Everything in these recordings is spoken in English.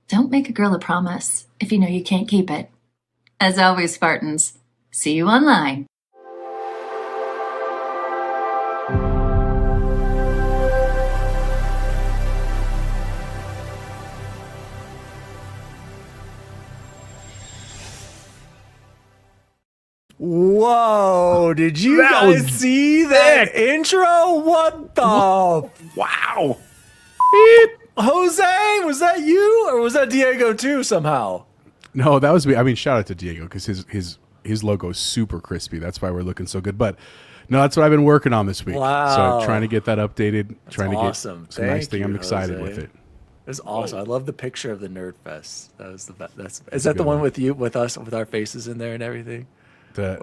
Don't make a girl a promise if you know you can't keep it. As always, Spartans, see you online. Whoa, did you guys see that intro? What the? Wow. Beep. Jose, was that you or was that Diego too somehow? No, that was me. I mean, shout out to Diego because his logo is super crispy. That's why we're looking so good. But no, that's what I've been working on this week. Wow. So trying to get that updated, trying to awesome. get some nice thing. I'm excited Jose. with it. That's awesome. I love the picture of the Nerd Fest. That was the best. Is that the one with you, with us, with our faces in there and everything? The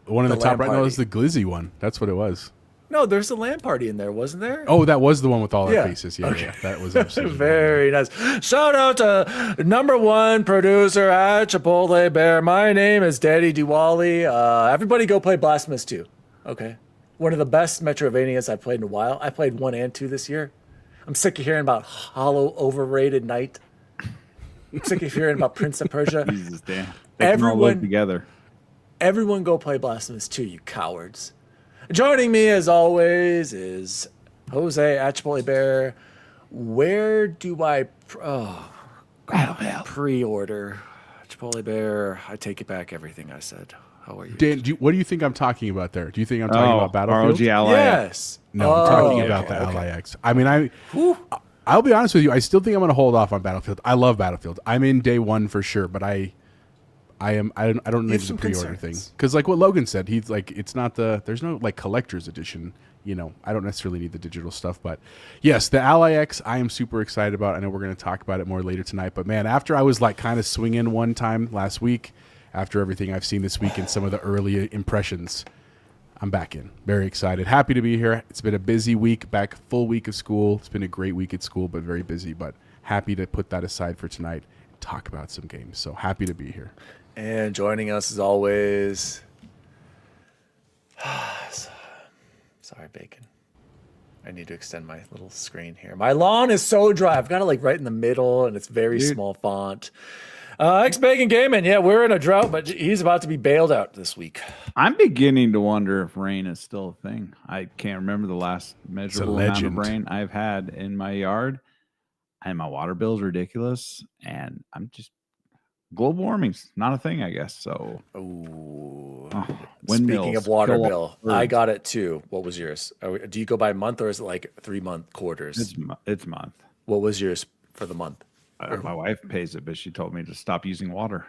one in the top right now is the Glizzy one. That's what it was. No, there's a LAN party in there, wasn't there? Oh, that was the one with all our Yeah. faces. Yeah, Okay. yeah, that was absolutely very nice. Shout out to #1 producer at Chipotle Bear. My name is Daddy Diwali. Everybody go play Blasphemous 2. Okay. One of the best Metrovanias I've played in a while. I played 1 and 2 this year. I'm sick of hearing about Hollow Overrated Knight. I'm sick of hearing about Prince of Persia. Jesus, damn. They can all work together. Everyone go play Blasphemous 2, you cowards. Joining me, as always, is Jose at Chipotle Bear. Where do I pre-order? Chipotle Bear, I take it back everything I said. How are you? Dan, what do you think I'm talking about there? Do you think I'm talking about Battlefield? ROG Ally. Yes. No, I'm talking about the Ally X. I mean, I'll be honest with you. I still think I'm going to hold off on Battlefield. I love Battlefield. I'm in day one for sure, but I don't need the pre-order thing because, like what Logan said, he's like, it's not there's no like collector's edition. You know, I don't necessarily need the digital stuff, but yes, the Ally X, I am super excited about. I know we're going to talk about it more later tonight, but man, after I was like kind of swinging one time last week, after everything I've seen this week and some of the early impressions, I'm back in. Very excited. Happy to be here. It's been a busy week, back full week of school. It's been a great week at school, but very busy, but happy to put that aside for tonight and talk about some games. So happy to be here. And joining us as always, sorry, Bacon. I need to extend my little screen here. My lawn is so dry. I've got it like right in the middle, and it's very small font. X-Bacon Gaming, yeah, we're in a drought, but he's about to be bailed out this week. I'm beginning to wonder if rain is still a thing. I can't remember the last measurable amount of rain I've had in my yard, and my water bill is ridiculous, and I'm just... Global warming's not a thing, I guess. So, speaking of water bill, I got it too. What was yours? Do you go by month or is it like 3-month quarters? It's month. What was yours for the month? My wife pays it, but she told me to stop using water.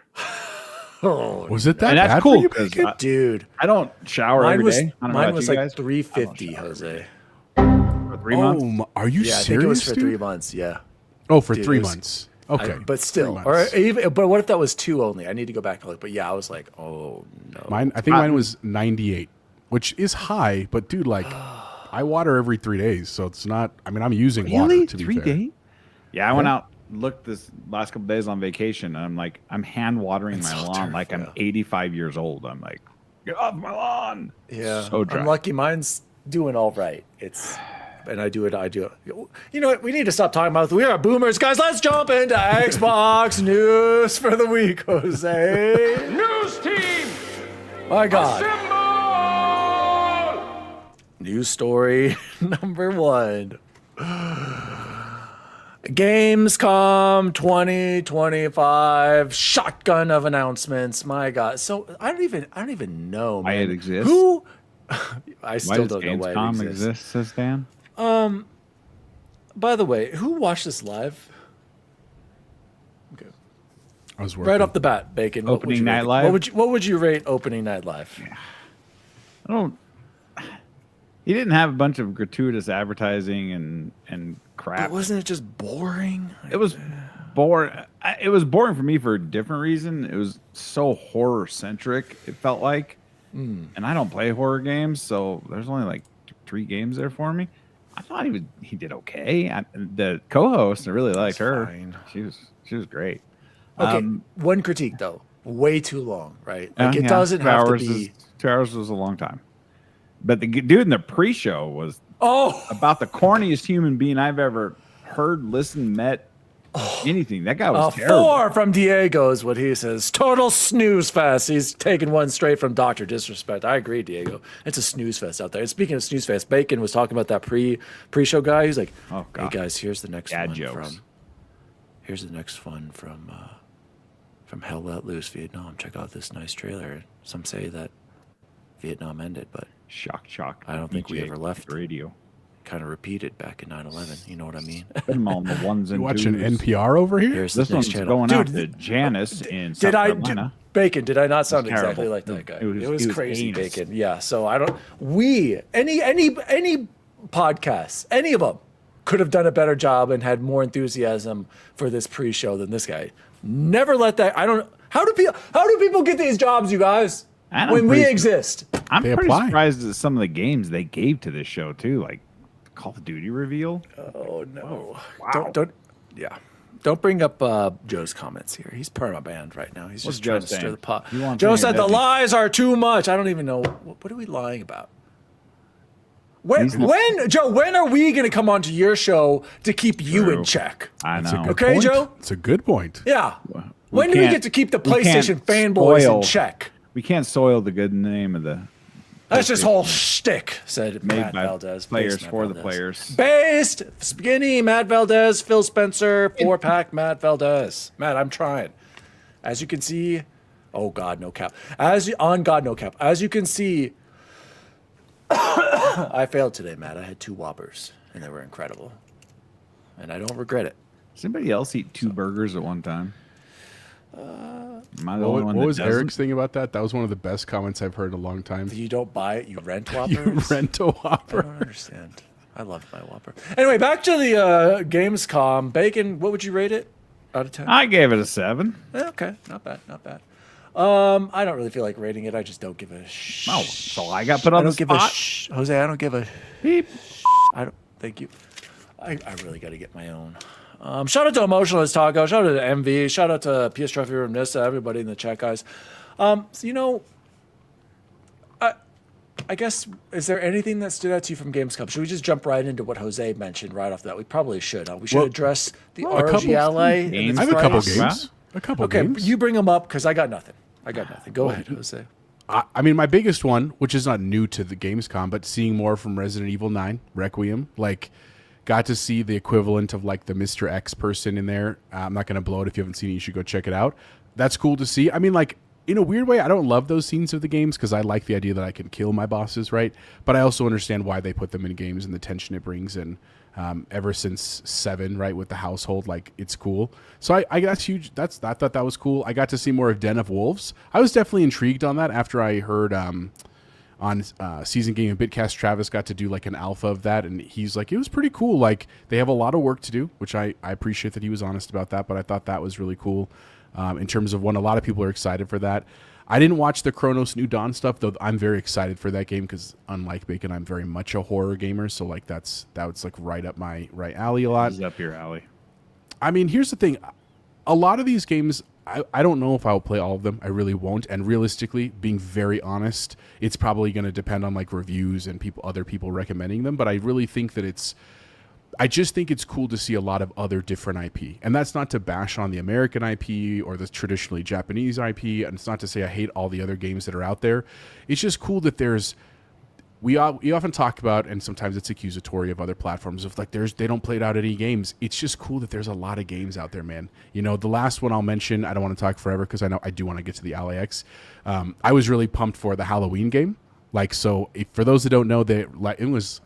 Was it that? And that's cool, dude. I don't shower every day. Mine was like $350, Jose. For 3 months. Are you serious? I think it was for 3 months. Yeah. Oh, for 3 months. Okay, but still, or even, but what if that was 2 only? I need to go back and look. But yeah, I was like, oh no. I think mine was 98, which is high. But dude, like, I water every 3 days, so it's not. I mean, I'm using water to be 3 fair. days? Yeah, I went out, looked this last couple days on vacation, and I'm like, I'm hand watering my lawn like I'm 85 years old. I'm like, get off my lawn. Yeah, so dry. I'm lucky. Mine's doing all right. And I do it. You know what? We need to stop talking about it. We are boomers, guys. Let's jump into Xbox news for the week, Jose. News team. My God. Assemble! News story number 1. Gamescom 2025 shotgun of announcents. My God. So I don't even know, man. Why it exists? Who? I still don't know why it Gamescom exists. Says Dan. By the way, who watched this live? Okay. I was working. Right off the bat, Bacon. Opening night live? What would you rate opening night live? Yeah. I don't. He didn't have a bunch of gratuitous advertising and crap. But wasn't it just boring? It was boring. It was boring for me for a different reason. It was so horror centric. It felt like, and I don't play horror games, so there's only like 3 games there for me. I thought he did okay. The co-host, I really liked her. Fine. She was great. Okay, one critique though, way too long, right? Like it doesn't have to be. 2 hours was a long time. But the dude in the pre-show was about the corniest human being I've ever heard, listened, met, anything. That guy was A terrible. 4 from Diego is what he says. Total snooze fest. He's taking one straight from Dr. Disrespect. I agree, Diego. It's a snooze fest out there. And speaking of snooze fest, Bacon was talking about that pre-show guy. He's like, Oh, hey God. guys, here's the next Dad one jokes. from Hell Let Loose, Vietnam. Check out this nice trailer. Some say that Vietnam ended, but Shock. I don't think we DJ ever left. the radio. kind of repeated back in 9/11. You know what I mean? Put them on the ones and You watching twos. NPR over here? Here's This the next one's channel. going out Dude, to Janice in South did I Carolina. Bacon? Did I not sound It's terrible. exactly like that guy? It was crazy, heinous. Bacon. Yeah. So I don't. We any podcasts, any of them, could have done a better job and had more enthusiasm for this pre-show than this guy. Never let that. I don't. How do people get these jobs, you guys? And I'm When we pretty- exist. I'm They pretty apply. surprised at some of the games they gave to this show too, like Call of Duty reveal. Oh no! wow. Don't. Yeah. Don't bring up Joe's comments here. He's perma-banned right now. He's What's just trying Joe to stir saying? the pot. He wants Joe me said to the bet me. lies are too much. I don't even know. What are we lying about? When, He's not- Joe, when are we going to come onto your show to keep you in True. check? I That's a know. good Okay, point. Joe? It's a good point. Yeah. When do we can't- get to keep the we can't PlayStation fanboys spoil- in check? We can't soil the good name of the That's just whole shtick, said made Matt by Valdez. players Based Matt for the Valdez. players. Based, Skinny, Matt Valdez, Phil Spencer, 4-pack, Matt Valdez. Matt, I'm trying. As you can see, oh God, no cap. On God, no cap. As you can see, I failed today, Matt. I had 2 Whoppers, and they were incredible. And I don't regret it. Does anybody else eat 2 burgers at one time? Am I the only What, one what that was doesn't? Eric's thing about that? That was one of the best comments I've heard in a long time. You don't buy it, you rent Whoppers? You rent a I Whopper. don't understand. I love my Whopper. Anyway, back to the Gamescom. Bacon, what would you rate it out of 10? I gave it a 7. Okay, not bad, not bad. I don't really feel like rating it. I just don't give a sh. Oh, so I got put I on the don't give a spot. sh. Jose, I don't give a. Beep. I don't. Thank you. I really got to get my own. Shout out to Emotionalist Taco. Shout out to MV. Shout out to PS Trophy Room Nissa. Everybody in the chat, guys. So, I guess, is there anything that stood out to you from Gamescom? Should we just jump right into what Jose mentioned right off that? We probably should. We should Well, address the a couple RGLA. and the games. I have a couple price. games. A couple Okay, games. you bring them up because I got nothing. Go ahead, Jose. I mean, my biggest one, which is not new to the Gamescom, but seeing more from Resident Evil 9, Requiem, like, got to see the equivalent of, like, the Mr. X person in there. I'm not going to blow it. If you haven't seen it, you should go check it out. That's cool to see. I mean, like, in a weird way, I don't love those scenes of the games because I like the idea that I can kill my bosses, right? But I also understand why they put them in games and the tension it brings. And ever since 7, right, with the household, like, it's cool. So I that's huge. I thought that was cool. I got to see more of Den of Wolves. I was definitely intrigued on that after I heard on Season Game and Bitcast, Travis got to do like an alpha of that, and he's like, it was pretty cool. Like, they have a lot of work to do, which I appreciate that he was honest about that, but I thought that was really cool in terms of when a lot of people are excited for that. I didn't watch the Chronos New Dawn stuff, though I'm very excited for that game because, unlike Bacon, I'm very much a horror gamer, so like that was like right up my right alley a lot. This is up your alley. I mean, here's the thing. A lot of these games, I don't know if I'll play all of them. I really won't. And realistically, being very honest, it's probably going to depend on like reviews and other people recommending them. But I really think that I just think it's cool to see a lot of other different IP. And that's not to bash on the American IP or the traditionally Japanese IP. And it's not to say I hate all the other games that are out there. It's just cool that we often talk about, and sometimes it's accusatory of other platforms of like they don't play out any games. It's just cool that there's a lot of games out there, man. You know, the last one I'll mention, I don't want to talk forever because I know I do want to get to the LAX. I was really pumped for the Halloween game. Like, so for those that don't know, I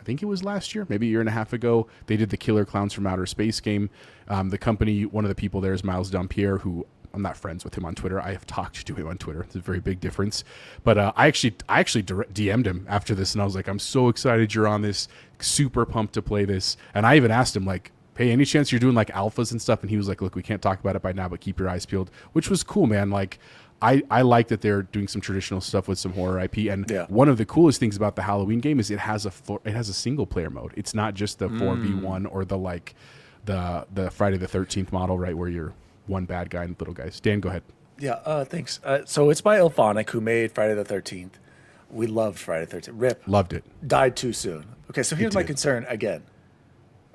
think it was last year, maybe a year and a half ago, they did the Killer Clowns from Outer Space game. The company, one of the people there is Miles Dampierre, who I'm not friends with him on Twitter. I have talked to him on Twitter. It's a very big difference. But I actually DM'd him after this, and I was like, I'm so excited you're on this. Super pumped to play this. And I even asked him, like, hey, any chance you're doing like alphas and stuff? And he was like, look, we can't talk about it by now, but keep your eyes peeled, which was cool, man. Like, I like that they're doing some traditional stuff with some horror IP. And one of the coolest things about the Halloween game is it has a single player mode. It's not just the 4v1 or the Friday the 13th model, right, where you're one bad guy and little guys. Dan, go ahead. Yeah, thanks. So it's by Ilphonic, who made Friday the 13th. We loved Friday the 13th. Rip. Loved it. Died too soon. Okay, so here's my concern again.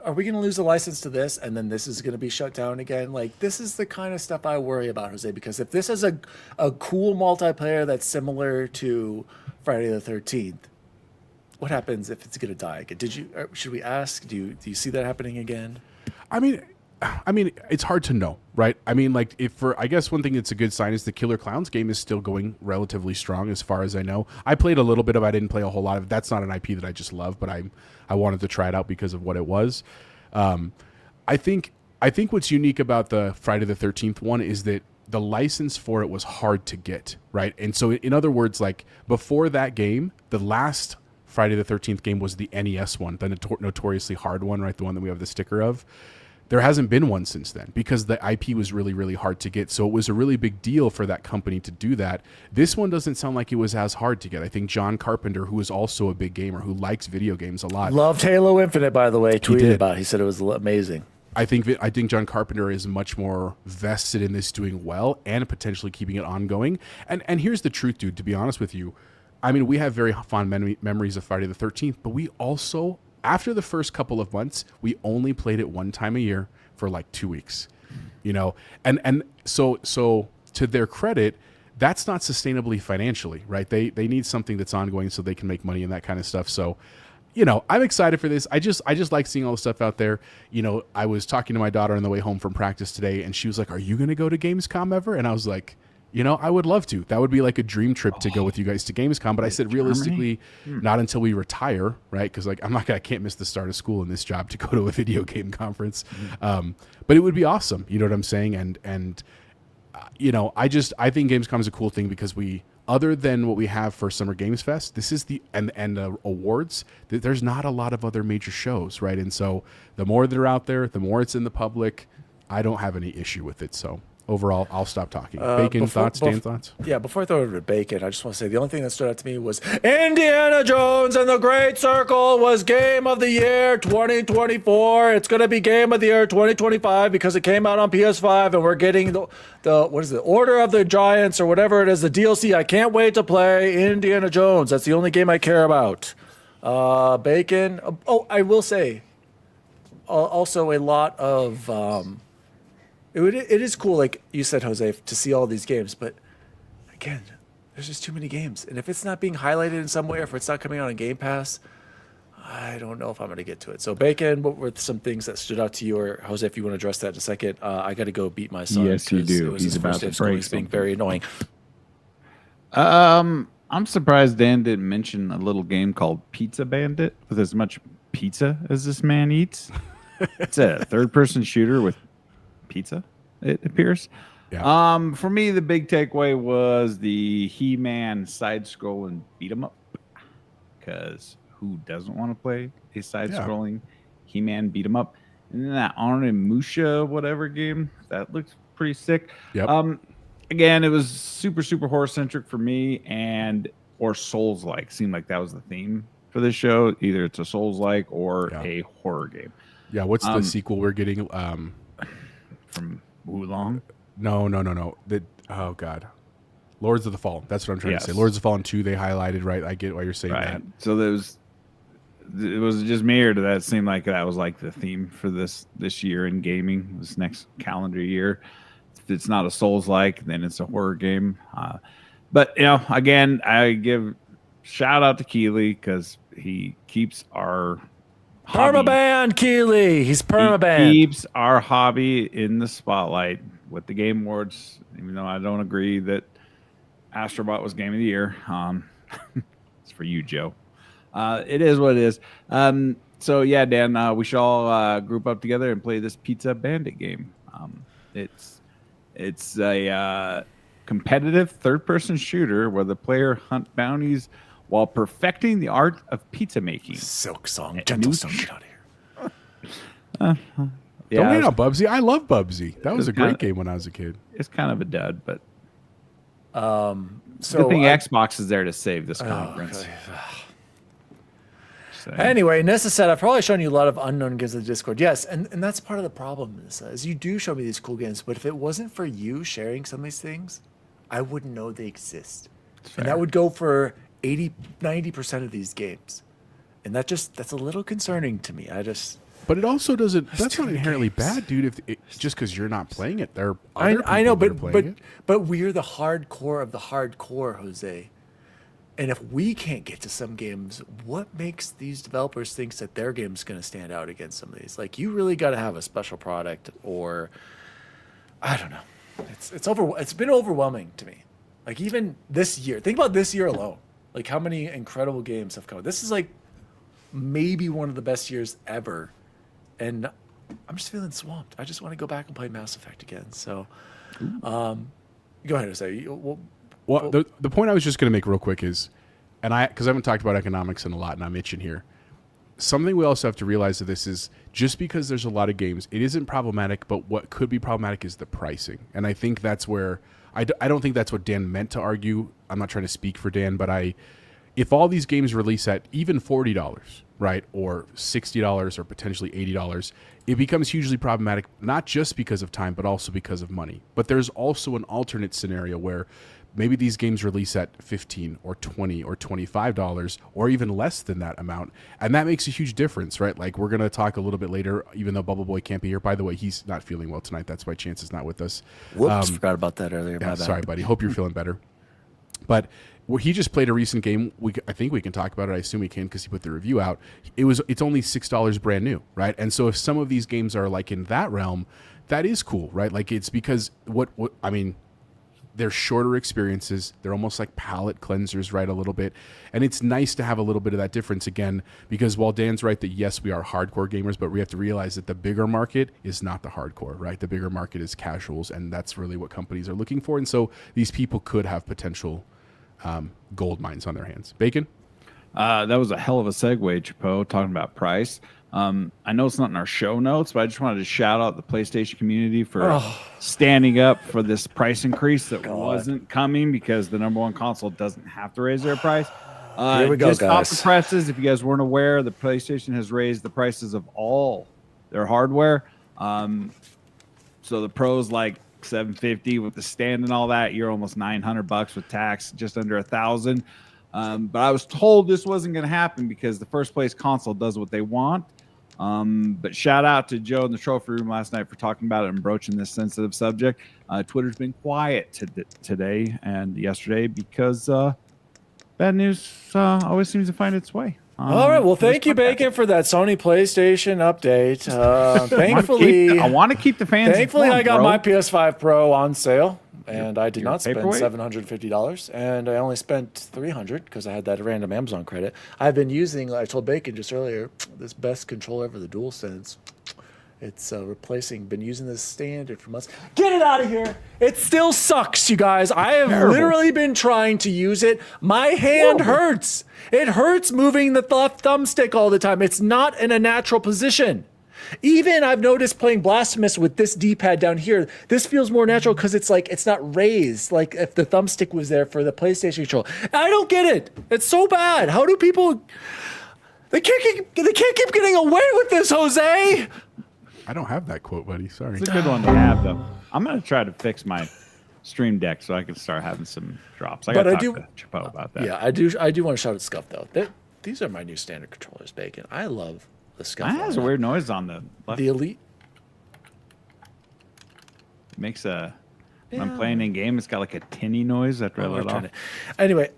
are we going to lose the license to this and then this is going to be shut down again? Like, this is the kind of stuff I worry about, Jose, because if this is a cool multiplayer that's similar to Friday the 13th, what happens if it's going to die again? Should we ask? Do you see that happening again? I mean, it's hard to know, right? I mean, like, I guess one thing that's a good sign is the Killer Clowns game is still going relatively strong as far as I know. I played a little bit of it. I didn't play a whole lot of it. That's not an IP that I just love, but I wanted to try it out because of what it was. I think what's unique about the Friday the 13th one is that the license for it was hard to get, right? And so in other words, like before that game, the last Friday the 13th game was the NES one, the notoriously hard one, right? The one that we have the sticker of. There hasn't been one since then because the IP was really, really hard to get. So it was a really big deal for that company to do that. This one doesn't sound like it was as hard to get. I think John Carpenter, who is also a big gamer, who likes video games a lot. Loved Halo Infinite, by the way, tweeted about it. He said it was amazing. I think John Carpenter is much more vested in this doing well and potentially keeping it ongoing. And here's the truth, dude, to be honest with you. I mean, we have very fond memories of Friday the 13th, but we also, after the first couple of months, we only played it one time a year for like 2 weeks, you know? And so to their credit, that's not sustainably financially, right? They need something that's ongoing so they can make money and that kind of stuff. So, you know, I'm excited for this. I just like seeing all the stuff out there. You know, I was talking to my daughter on the way home from practice today, and she was like, "Are you going to go to Gamescom ever?" And I was like, you know, I would love to. That would be like a dream trip to go with you guys to Gamescom. But I said, realistically, not until we retire, right? Because like I can't miss the start of school in this job to go to a video game conference. But it would be awesome. You know what I'm saying? And you know, I think Gamescom is a cool thing because other than what we have for Summer Games Fest, this is and awards. There's not a lot of other major shows, right? And so the more that are out there, the more it's in the public. I don't have any issue with it. So. Overall, I'll stop talking. Bacon, thoughts? Dan, thoughts? Yeah, before I throw it over to Bacon, I just want to say the only thing that stood out to me was Indiana Jones and the Great Circle was Game of the Year 2024. It's going to be Game of the Year 2025 because it came out on PS5 and we're getting the what is it, Order of the Giants or whatever it is, the DLC. I can't wait to play Indiana Jones. That's the only game I care about. Bacon. Oh, I will say also a lot of... It is cool, like you said, Jose, to see all these games. But again, there's just too many games. And if it's not being highlighted in some way, or if it's not coming out on Game Pass, I don't know if I'm going to get to it. So, Bacon, what were some things that stood out to you? Or, Jose, if you want to address that in a second, I got to go beat my son. Yes, you do. It was He's his about first day to of school. break He's being something. very annoying. I'm surprised Dan didn't mention a little game called Pizza Bandit with as much pizza as this man eats. It's a third-person shooter with pizza, it appears. Yeah. For me, the big takeaway was the He-Man side-scrolling beat-em-up. Because who doesn't want to play a side-scrolling He-Man beat-em-up? And then that Onimusha whatever game, that looks pretty sick. Yep. Again, it was super, super horror-centric for me, or Souls-like. Seemed like that was the theme for this show. Either it's a Souls-like or a horror game. Yeah, what's the sequel we're getting? From Wulong? No. Oh, God. Lords of the Fallen. That's what I'm trying to say. Lords of the Fallen 2, they highlighted, right? I get why you're saying that. So it was just me, or did that seem like that was like the theme for this year in gaming, this next calendar year? If it's not a Souls-like, then it's a horror game. But, you know, again, I give shout out to Keeley because he keeps our Permabanned, Keeley. He's permabanned. He keeps our hobby in the spotlight with the Game Awards, even though I don't agree that Astrobot was Game of the Year. It's for you, Joe. It is what it is. So, yeah, Dan, we should all group up together and play this Pizza Bandit game. It's a competitive third-person shooter where the player hunt bounties while perfecting the art of pizza making. Silk Song, Gentle Song, get out of here. Don't hate on Bubsy. I love Bubsy. That was a great game when I was a kid. It's kind of a dud, but So good thing Xbox is there to save this conference. Anyway, Nessa said, I've probably shown you a lot of unknown games in the Discord. Yes, and that's part of the problem, Nessa, is you do show me these cool games, but if it wasn't for you sharing some of these things, I wouldn't know they exist. And that would go for 80, 90% of these games. And that's a little concerning to me. But it also doesn't. That's too not many inherently games. bad, dude. Just because you're not playing it, there are I other I know, people that are playing it. but we're the hardcore of the hardcore, Jose. And if we can't get to some games, what makes these developers think that their game's going to stand out against some of these? Like, you really got to have a special product, or I don't know. It's been overwhelming to me. Like, even this year, think about this year alone. Like, how many incredible games have come out. This is like maybe one of the best years ever, and I'm just feeling swamped. I just want to go back and play Mass Effect again. So, go ahead and say. Well, the point I was just going to make real quick is, because I haven't talked about economics in a lot, and I'm itching here. Something we also have to realize that this is just because there's a lot of games, it isn't problematic. But what could be problematic is the pricing, and I think that's where I don't think that's what Dan meant to argue. I'm not trying to speak for Dan, but if all these games release at even $40, right, or $60 or potentially $80, it becomes hugely problematic, not just because of time, but also because of money. But there's also an alternate scenario where maybe these games release at $15 or $20 or $25 or even less than that amount. And that makes a huge difference, right? Like, we're going to talk a little bit later, even though Bubble Boy can't be here. By the way, he's not feeling well tonight. That's why Chance is not with us. Whoops, forgot about that earlier. Yeah, My bad. sorry, buddy. Hope you're feeling better. But he just played a recent game. I think we can talk about it. I assume we can because he put the review out. It's only $6 brand new, right? And so if some of these games are like in that realm, that is cool, right? Like, it's because I mean, they're shorter experiences. They're almost like palate cleansers, right? A little bit. And it's nice to have a little bit of that difference again, because while Dan's right that yes, we are hardcore gamers, but we have to realize that the bigger market is not the hardcore, right? The bigger market is casuals, and that's really what companies are looking for. And so these people could have potential gold mines on their hands. Bacon? That was a hell of a segue, Chapo, talking about price. I know it's not in our show notes, but I just wanted to shout out the PlayStation community for standing up for this price increase that wasn't coming, because the number one console doesn't have to raise their price. Here we go, just off guys. the presses, if you guys weren't aware, the PlayStation has raised the prices of all their hardware. So the Pro's like $750 with the stand and all that. You're almost $900 with tax, just under $1,000. But I was told this wasn't going to happen because the first place console does what they want. But shout out to Joe in the trophy room last night for talking about it and broaching this sensitive subject. Twitter's been quiet today and yesterday because bad news always seems to find its way. All right. Well, thank you, Bacon, for that Sony PlayStation update. Thankfully, I want to keep the fans. Thankfully, informed, I got bro. my PS5 Pro on sale, and I did your not spend paperweight? $750, and I only spent $300 because I had that random Amazon credit. I've been using, I told Bacon just earlier, this best controller ever, the DualSense. It's been using this standard for months. Get it out of here. It still sucks, you guys. I have literally been trying to use it. My hand hurts. It hurts moving the thumbstick all the time. It's not in a natural position. Even I've noticed playing Blasphemous with this D-pad down here, this feels more natural because it's like it's not raised like if the thumbstick was there for the PlayStation control. I don't get it. It's so bad. How do people... They can't keep getting away with this, Jose. I don't have that quote, buddy. Sorry. It's a good one to have, though. I'm going to try to fix my Stream Deck so I can start having some drops. I got to talk to Chapo about that. Yeah, I do want to shout at Scuff, though. These are my new standard controllers, Bacon. I love the Scuff. That has a weird noise on the left. The Elite. Makes when I'm playing in game, it's got like a tinny noise after I let it off. Anyway,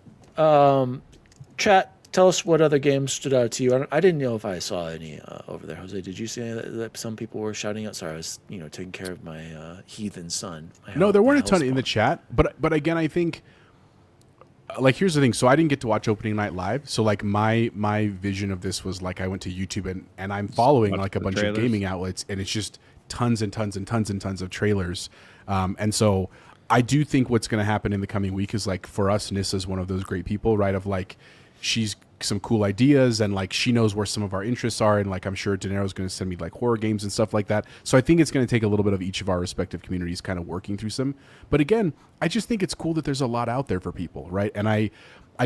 chat, tell us what other games stood out to you. I didn't know if I saw any over there, Jose. Did you see any that some people were shouting out? Sorry, I was taking care of my heathen son. No, there weren't a ton in the chat, but again, I think like here's the thing. So I didn't get to watch opening night live. So like my vision of this was like I went to YouTube and I'm following like a bunch of gaming outlets, and it's just tons and tons and tons and tons of trailers. And so I do think what's going to happen in the coming week is like for us, Nissa's one of those great people, right? Of like she's some cool ideas and like she knows where some of our interests are, and like I'm sure De Niro's going to send me like horror games and stuff like that. So I think it's going to take a little bit of each of our respective communities kind of working through some. But again, I just think it's cool that there's a lot out there for people, right? And I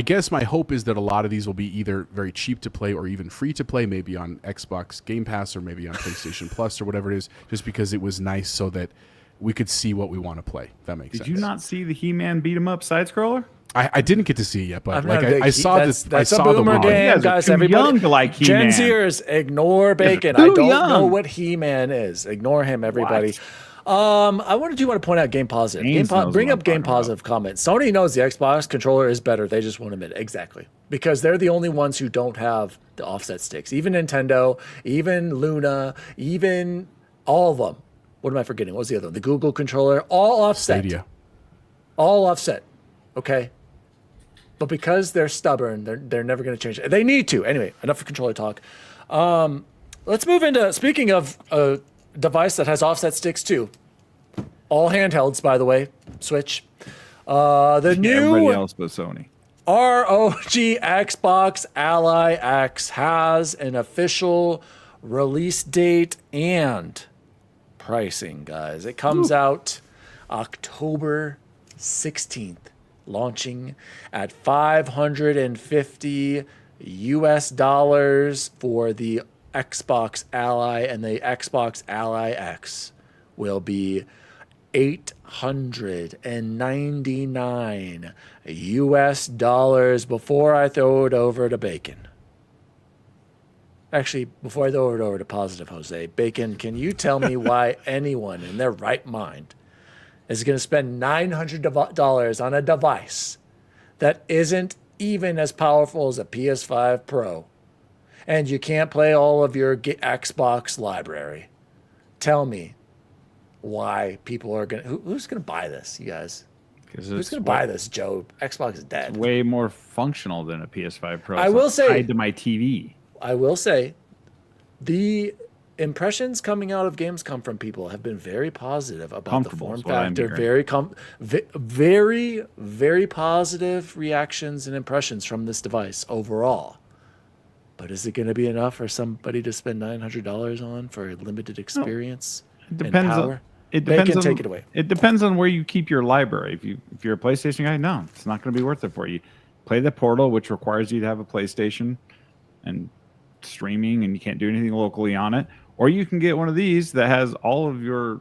guess my hope is that a lot of these will be either very cheap to play or even free to play, maybe on Xbox Game Pass or maybe on PlayStation Plus or whatever it is, just because it was nice so that we could see what we want to play. If that makes sense. Did you not see the He-Man beat 'em up side scroller? I didn't get to see it yet, but I'm like not a big I saw this. That's I saw a boomer the game, You guys are guys. too Everybody, young to like Gen He-Man. Zers, ignore Bacon. Too I don't young. know what He-Man is. Ignore him, everybody. I want to point out Game Positive. Haynes knows Bring what up I'm Game talking about. Positive comments. Sony knows the Xbox controller is better. They just won't admit it. Exactly. Because they're the only ones who don't have the offset sticks. Even Nintendo, even Luna, even all of them. What am I forgetting? What was the other one? The Google controller, all offset. Stadia. All offset. Okay. But because they're stubborn, they're never going to change it. They need to. Anyway, enough of controller talk. Let's move into, speaking of a device that has offset sticks too. All handhelds, by the way. Switch. The Everybody new else but Sony. ROG Xbox Ally X has an official release date and pricing, guys. It comes out October 16th. Launching at $550 for the Xbox Ally, and the Xbox Ally X will be $899 before I throw it over to Bacon. Actually, before I throw it over to Positive Jose, Bacon, can you tell me why anyone in their right mind is going to spend $900 on a device that isn't even as powerful as a PS5 Pro, and you can't play all of your Xbox library? Tell me why people are going to... Who's going to buy this, you guys? Who's going to buy this, Joe? Xbox is dead. Way more functional than a PS5 Pro. I will say... tied to my TV. I will say, the impressions coming out of Gamescom from people have been very positive about the form factor. Very, very positive reactions and impressions from this device overall. But is it going to be enough for somebody to spend $900 on for a limited experience? It depends and on. power? It depends Bacon, on. take it away. It depends on where you keep your library. If you're a PlayStation guy, no, it's not going to be worth it for you. Play the Portal, which requires you to have a PlayStation and streaming, and you can't do anything locally on it. Or you can get one of these that has all of your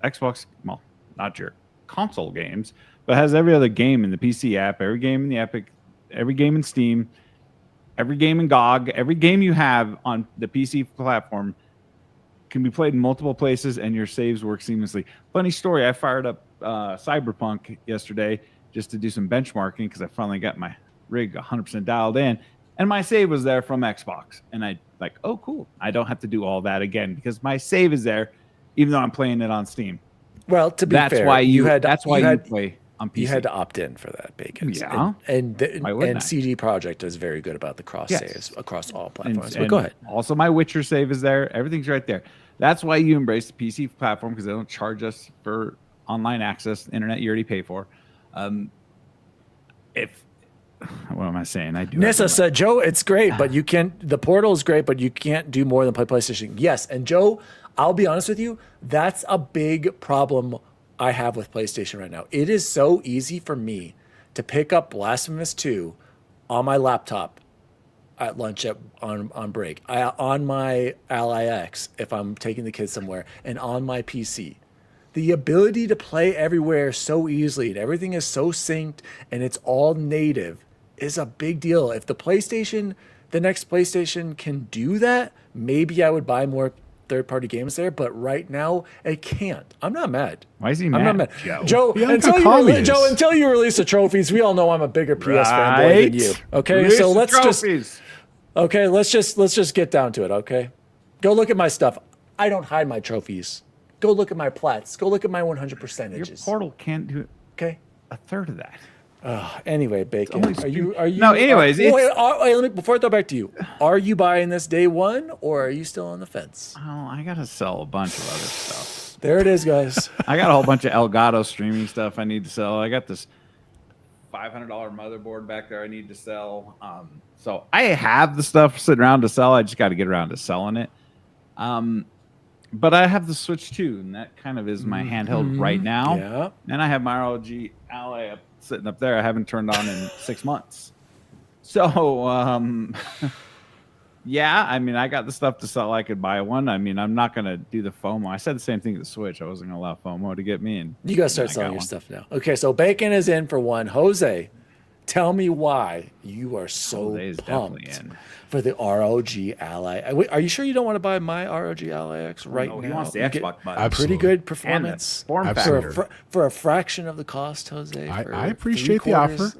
Xbox, well, not your console games, but has every other game in the PC app, every game in the Epic, every game in Steam, every game in GOG, every game you have on the PC platform can be played in multiple places, and your saves work seamlessly. Funny story, I fired up Cyberpunk yesterday just to do some benchmarking because I finally got my rig 100% dialed in, and my save was there from Xbox. And I like, oh, cool. I don't have to do all that again because my save is there, even though I'm playing it on Steam. Well, to be That's fair, why you you play on PC. You had to opt in for that, Bacon. Yeah. Why wouldn't I? CD Projekt is very good about the cross saves across all platforms. But And go ahead. Also, my Witcher save is there. Everything's right there. That's why you embrace the PC platform, because they don't charge us for online access, internet you already pay for. What am I saying? I do. Nissa said, Joe, it's great, but you can't. The Portal is great, but you can't do more than play PlayStation. Yes, and Joe, I'll be honest with you, that's a big problem I have with PlayStation right now. It is so easy for me to pick up Blasphemous 2 on my laptop at lunch on break, on my Ally X if I'm taking the kids somewhere, and on my PC. The ability to play everywhere so easily, and everything is so synced, and it's all native, is a big deal. If the next PlayStation can do that, maybe I would buy more third-party games there, but right now it can't. I'm not mad. Why is he mad? I'm not mad. Joe, until you release the trophies, we all know I'm a bigger PS fanboy than you. Okay, Release so the let's just get down to it. Okay, go look at my stuff. I don't hide my trophies. Go look at my plats. Go look at my 100 percentages. Your Portal can't do okay a third of that. Anyway, Bacon, are you? No, anyways, let me, before I throw back to you, are you buying this day one or are you still on the fence? Oh, I gotta sell a bunch of other stuff. There it is, guys. I got a whole bunch of Elgato streaming stuff I need to sell. I got this $500 motherboard back there I need to sell. So I have the stuff sitting around to sell. I just got to get around to selling it. But I have the Switch 2, and that kind of is my handheld right now. Yeah. And I have my ROG Ally sitting up there. I haven't turned on in 6 months. So, yeah, I mean, I got the stuff to sell. I could buy one. I mean, I'm not going to do the FOMO. I said the same thing to the Switch. I wasn't going to allow FOMO to get me in. You got to start selling your stuff now. Okay, so Bacon is in for one. Jose, Tell me why you are so Jose is definitely pumped in. for the ROG Ally. Wait, are you sure you don't want to buy my ROG Ally X right No, now? he wants the You get Xbox button. Absolutely. pretty good And the performance form Absolutely. factor. for a fraction of the cost, Jose. I appreciate the offer.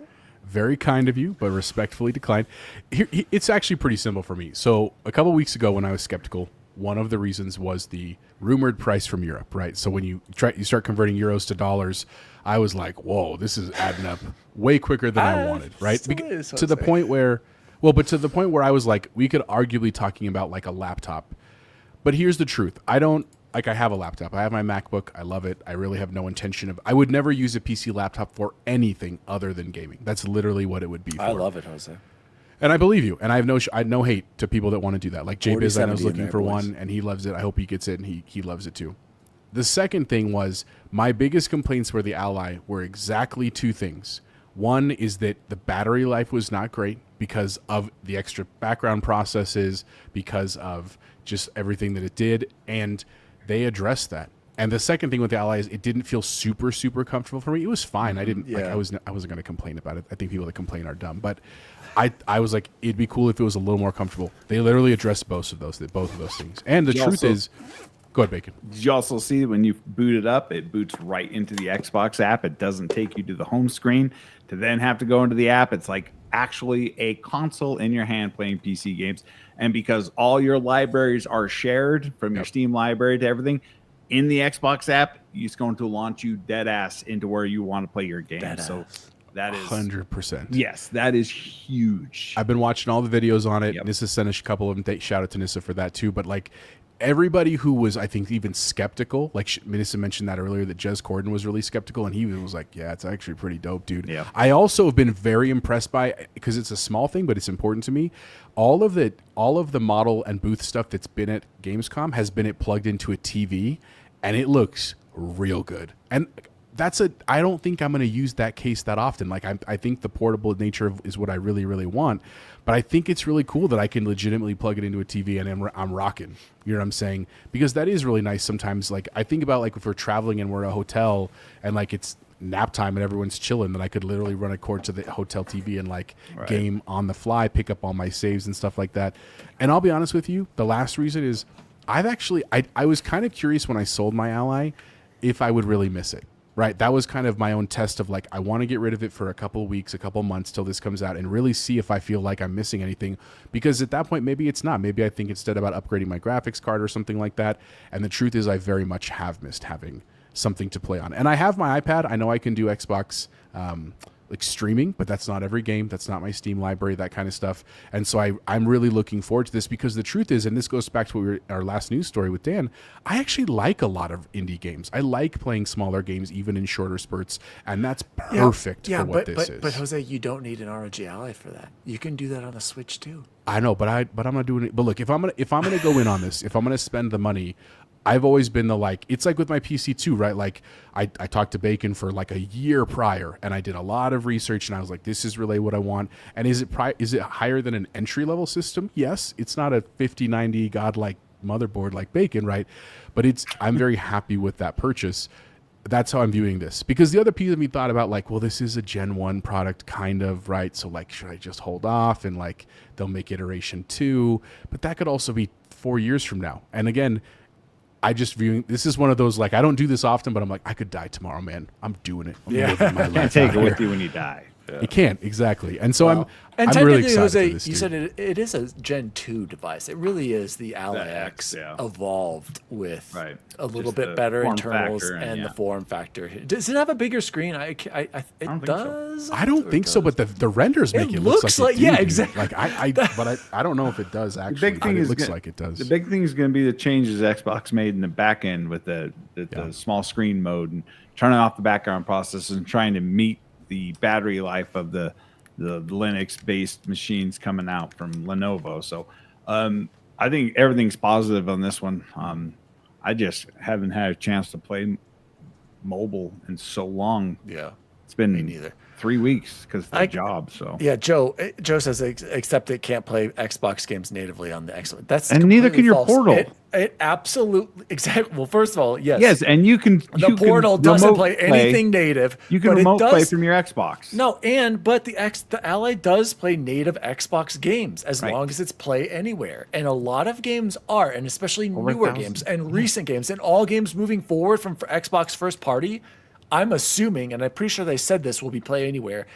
Very kind of you, but respectfully declined. It's actually pretty simple for me. So a couple weeks ago when I was skeptical, one of the reasons was the rumored price from Europe, right? So when you start converting euros to dollars, I was like, whoa, this is adding up way quicker than I wanted, right? still is, To the Jose. point where, to the point where I was like, we could arguably talking about like a laptop. But here's the truth. I have a laptop. I have my MacBook. I love it. I really have no intention of, I would never use a PC laptop for anything other than gaming. That's literally what it would be for. I love it, Jose. And I believe you. And I have no hate to people that want to do that. Like J-Biz, I know is 40-70 in looking there, for boys. one and he loves it. I hope he gets it and he loves it too. The second thing was my biggest complaints for the Ally were exactly two things. One is that the battery life was not great because of the extra background processes, because of just everything that it did. And they addressed that. And the second thing with the Ally is it didn't feel super, super comfortable for me. It was fine. I didn't like Yeah. I wasn't going to complain about it. I think people that complain are dumb, but I was like, it'd be cool if it was a little more comfortable. They literally addressed both of those things. And the You truth also- is, go ahead, Bacon. Did you also see when you boot it up, it boots right into the Xbox app? It doesn't take you to the home screen to then have to go into the app. It's like actually a console in your hand playing PC games. And because all your libraries are shared from your Steam library to everything, in the Xbox app, it's going to launch you dead ass into where you want to play your game. So that is 100%. yes, that is huge. I've been watching all the videos on it. Yep. Nissa sent a couple of them. Shout out to Nissa for that too. But like everybody who was, I think, even skeptical, like Nissa mentioned that earlier, that Jez Corden was really skeptical, and he was like, "Yeah, it's actually pretty dope, dude." Yeah. I also have been very impressed by, because it's a small thing, but it's important to me. All of the model and booth stuff that's been at Gamescom has been plugged into a TV, and it looks real good. And I don't think I'm going to use that case that often. Like I think the portable nature is what I really, really want. But I think it's really cool that I can legitimately plug it into a TV and I'm rocking. You know what I'm saying? Because that is really nice sometimes. Like I think about like if we're traveling and we're at a hotel and like it's nap time and everyone's chilling, then I could literally run a cord to the hotel TV and like game on the fly, pick up all my saves and stuff like that. And I'll be honest with you, the last reason is I was kind of curious when I sold my Ally if I would really miss it. Right. That was kind of my own test of like, I want to get rid of it for a couple of weeks, a couple of months till this comes out and really see if I feel like I'm missing anything. Because at that point, maybe it's not. Maybe I think instead about upgrading my graphics card or something like that. And the truth is I very much have missed having something to play on. And I have my iPad. I know I can do Xbox like streaming, but that's not every game. That's not my Steam library, that kind of stuff. And so I'm really looking forward to this because the truth is, and this goes back to our last news story with Dan, I actually like a lot of indie games. I like playing smaller games, even in shorter spurts, and that's perfect for what this is. But Jose, you don't need an ROG Ally for that. You can do that on the Switch too. I know, but I'm not doing it. But look, if I'm gonna go in on this, if I'm gonna spend the money, I've always been it's like with my PC too, right? Like I talked to Bacon for like a year prior and I did a lot of research and I was like, this is really what I want. And is it higher than an entry level system? Yes. It's not a 5090 godlike motherboard like Bacon, right? But I'm very happy with that purchase. That's how I'm viewing this. Because the other piece of me thought about like, well, this is a Gen 1 product kind of, right? So like, should I just hold off and like they'll make iteration 2? But that could also be 4 years from now. And again, this is one of those, like, I don't do this often, but I'm like, I could die tomorrow, man. I'm doing it. I'm living my life Can't take out it with here. you when you die. You can't, exactly. And so And I'm technically, really excited Jose, for this, you dude. said it is a Gen 2 device. It really is the Ally X evolved with a little Just bit the better form internals factor and and, the form factor. Does it have a bigger screen? It think so. does. I don't think so, but the renders make it looks look like- it yeah, dude. exactly. Like I don't know if it does actually. big thing It is looks gonna- like it does. The big thing is going to be the changes Xbox made in the back end with the small screen mode and turning off the background processes and trying to meet the battery life of the Linux-based machines coming out from Lenovo. So I think everything's positive on this one. I just haven't had a chance to play mobile in so long. Yeah. It's been Me neither. 3 weeks because of the job. So yeah, Joe says except it can't play Xbox games natively on the Xbox. That's and neither can your false. Portal. It absolutely exactly. Well, first of all, yes, Yes, and you can. The Portal doesn't play anything native. You can remote play from your Xbox. No, but the Ally does play native Xbox games as long as it's play anywhere, and a lot of games are, and especially newer games and recent games, and all games moving forward from Xbox first party. I'm assuming, and I'm pretty sure they said this will be play anywhere.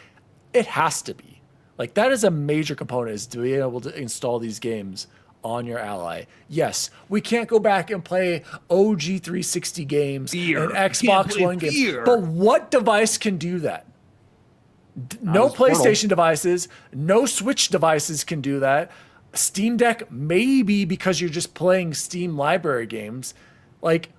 It has to be. Like that is a major component, is to be able to install these games on your Ally. Yes, we can't go back and play OG 360 games and Xbox One games. But what device can do that? No PlayStation devices, no Switch devices can do that. Steam Deck, maybe, because you're just playing Steam library games. Like,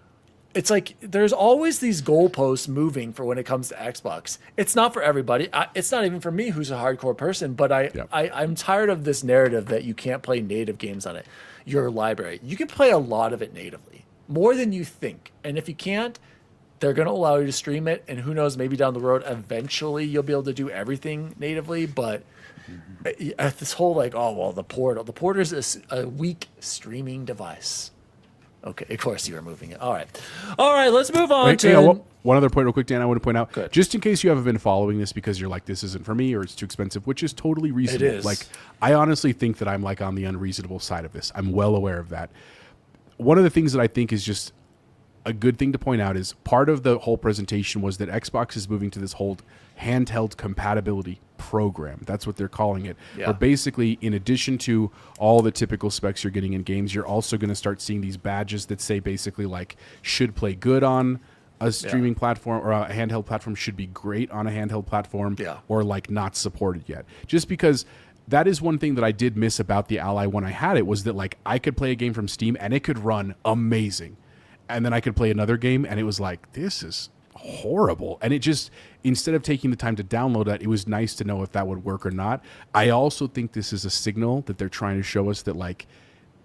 it's like there's always these goalposts moving for when it comes to Xbox. It's not for everybody. It's not even for me, who's a hardcore person. But I'm tired of this narrative that you can't play native games on it. Your library, you can play a lot of it natively, more than you think. And if you can't, they're going to allow you to stream it. And who knows, maybe down the road, eventually you'll be able to do everything natively. But this whole the Porter's a weak streaming device. Okay, of course you were moving it. All right, let's move on to... One other point real quick, Dan, I want to point out, Good. just in case you haven't been following this because you're like, this isn't for me or it's too expensive, which is totally reasonable. It is. Like, I honestly think that I'm like on the unreasonable side of this. I'm well aware of that. One of the things that I think is just a good thing to point out is part of the whole presentation was that Xbox is moving to this whole handheld compatibility program. That's what they're calling it. Yeah. Where basically, in addition to all the typical specs you're getting in games, you're also going to start seeing these badges that say basically like should play good on a streaming platform, or a handheld platform, should be great on a handheld platform, or like not supported yet. Just because that is one thing that I did miss about the Ally when I had it, was that like I could play a game from Steam and it could run amazing. And then I could play another game and it was like, this is horrible. And it just, instead of taking the time to download that, it was nice to know if that would work or not. I also think this is a signal that they're trying to show us that like,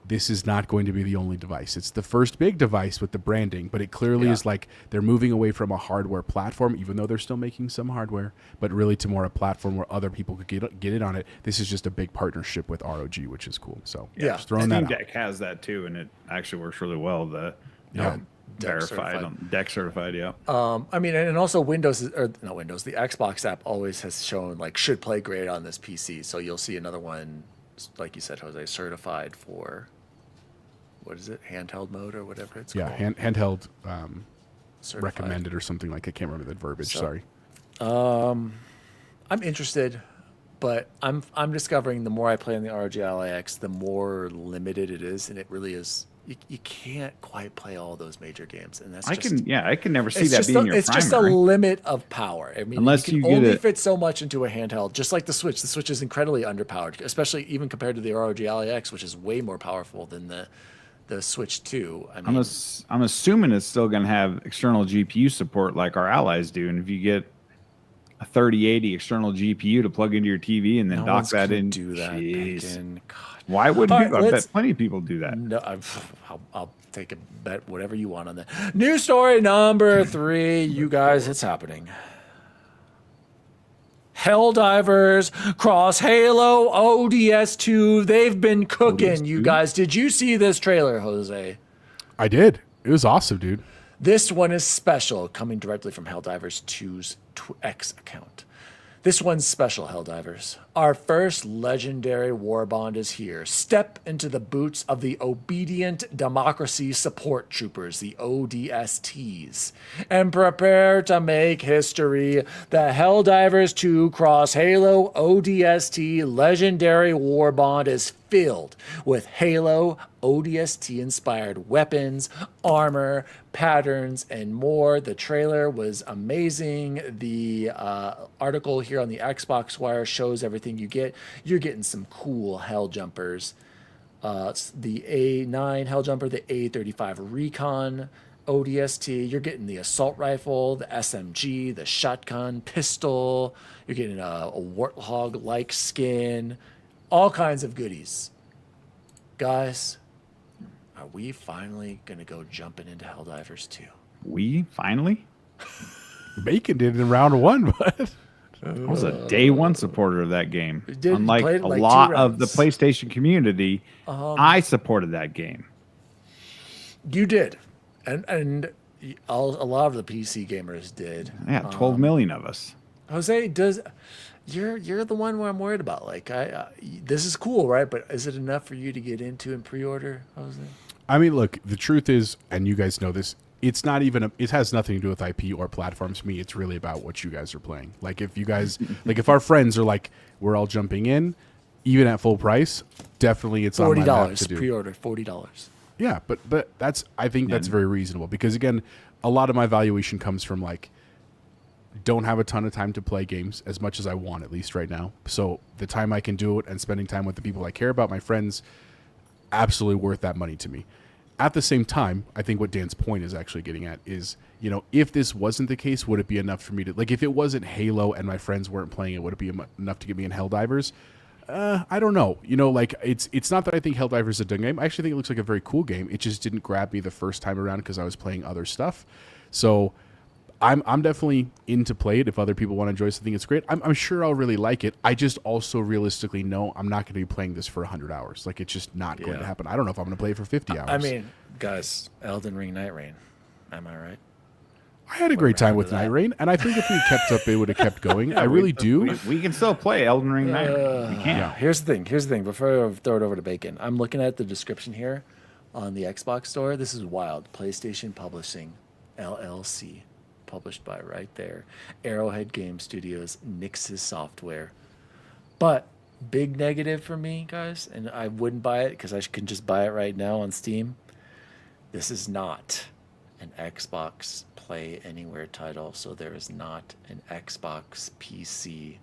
this is not going to be the only device. It's the first big device with the branding, but it clearly is like they're moving away from a hardware platform, even though they're still making some hardware, but really to more a platform where other people could get in on it. This is just a big partnership with ROG, which is cool. So just throwing that out. Steam Deck has that too, and it actually works really well. Deck certified. I mean, and also the Xbox app always has shown like should play great on this PC. So you'll see another one, like you said, Jose, certified for, what is it, handheld mode or whatever it's called. Handheld recommended or something like. I can't remember the verbiage. Sorry. I'm interested, but I'm discovering the more I play on the ROG Ally X, the more limited it is, and it really is. You can't quite play all those major games, and that's I can never see that being your it's primary. just a limit of power. I mean, unless you can only fit so much into a handheld, just like the Switch. The Switch is incredibly underpowered, especially even compared to the ROG Ally X, which is way more powerful than the Switch 2. I mean, I'm assuming it's still going to have external GPU support like our allies do, and if you get a 3080 external GPU to plug into your TV and then dock that in, do that. God. Why wouldn't people? I bet plenty of people do that. No, I'll take a bet, whatever you want on that. News story number 3, you guys, it's happening. Helldivers cross Halo ODS2. They've been cooking, ODS2? You guys. Did you see this trailer, Jose? I did. It was awesome, dude. This one is special, coming directly from Helldivers 2's X account. This one's special, Helldivers. Our first legendary warbond is here. Step into the boots of the Obedient Democracy Support Troopers, the ODSTs, and prepare to make history. The Helldivers 2 Cross Halo ODST Legendary Warbond is filled with Halo ODST-inspired weapons, armor, patterns, and more. The trailer was amazing. The article here on the Xbox Wire shows everything you get. You're getting some cool Hell Jumpers. The A9 Hell Jumper, the A35 Recon ODST. You're getting the assault rifle, the SMG, the shotgun, pistol. You're getting a Warthog-like skin. All kinds of goodies. Guys, are we finally going to go jumping into Helldivers 2? We finally? Bacon did in round 1, but I was a day one supporter of that game. You Unlike played a it like 2 lot of the rounds. PlayStation community, I supported that game. You did, and a lot of the PC gamers did. Yeah, 12 million of us. Jose, you're the one where I'm worried about. Like, this is cool, right? But is it enough for you to get into and pre-order, Jose? I mean, look, the truth is, and you guys know this, it's not even it has nothing to do with IP or platforms to me. It's really about what you guys are playing. Like, if you guys, like, if our friends are like, we're all jumping in, even at full price, definitely it's on my map to do. Pre-order, $40. Yeah, but that's, I think that's very reasonable, because again, a lot of my valuation comes from like, don't have a ton of time to play games as much as I want, at least right now. So the time I can do it and spending time with the people I care about, my friends, absolutely worth that money to me. At the same time, I think what Dan's point is actually getting at is, you know, if this wasn't the case, would it be enough for me to, like, if it wasn't Halo and my friends weren't playing it, would it be enough to get me in Helldivers? I don't know. You know, like, it's not that I think Helldivers is a dumb game. I actually think it looks like a very cool game. It just didn't grab me the first time around because I was playing other stuff. So I'm definitely in to play it. If other people want to enjoy something, it's great. I'm sure I'll really like it. I just also realistically know I'm not going to be playing this for 100 hours. Like, it's just not going to happen. I don't know if I'm going to play it for 50 hours. I mean, guys, Elden Ring, Night Rain. Am I right? I had a great time with Night Rain, and I think if we kept up, it would have kept going. I really do. We can still play Elden Ring Night Rain. We can. Yeah. Here's the thing. Before I throw it over to Bacon, I'm looking at the description here on the Xbox store. This is wild. PlayStation Publishing, LLC. Published by right there, Arrowhead Game Studios, Nix's Software. But big negative for me, guys, and I wouldn't buy it because I can just buy it right now on Steam. This is not an Xbox Play Anywhere title, so there is not an Xbox PC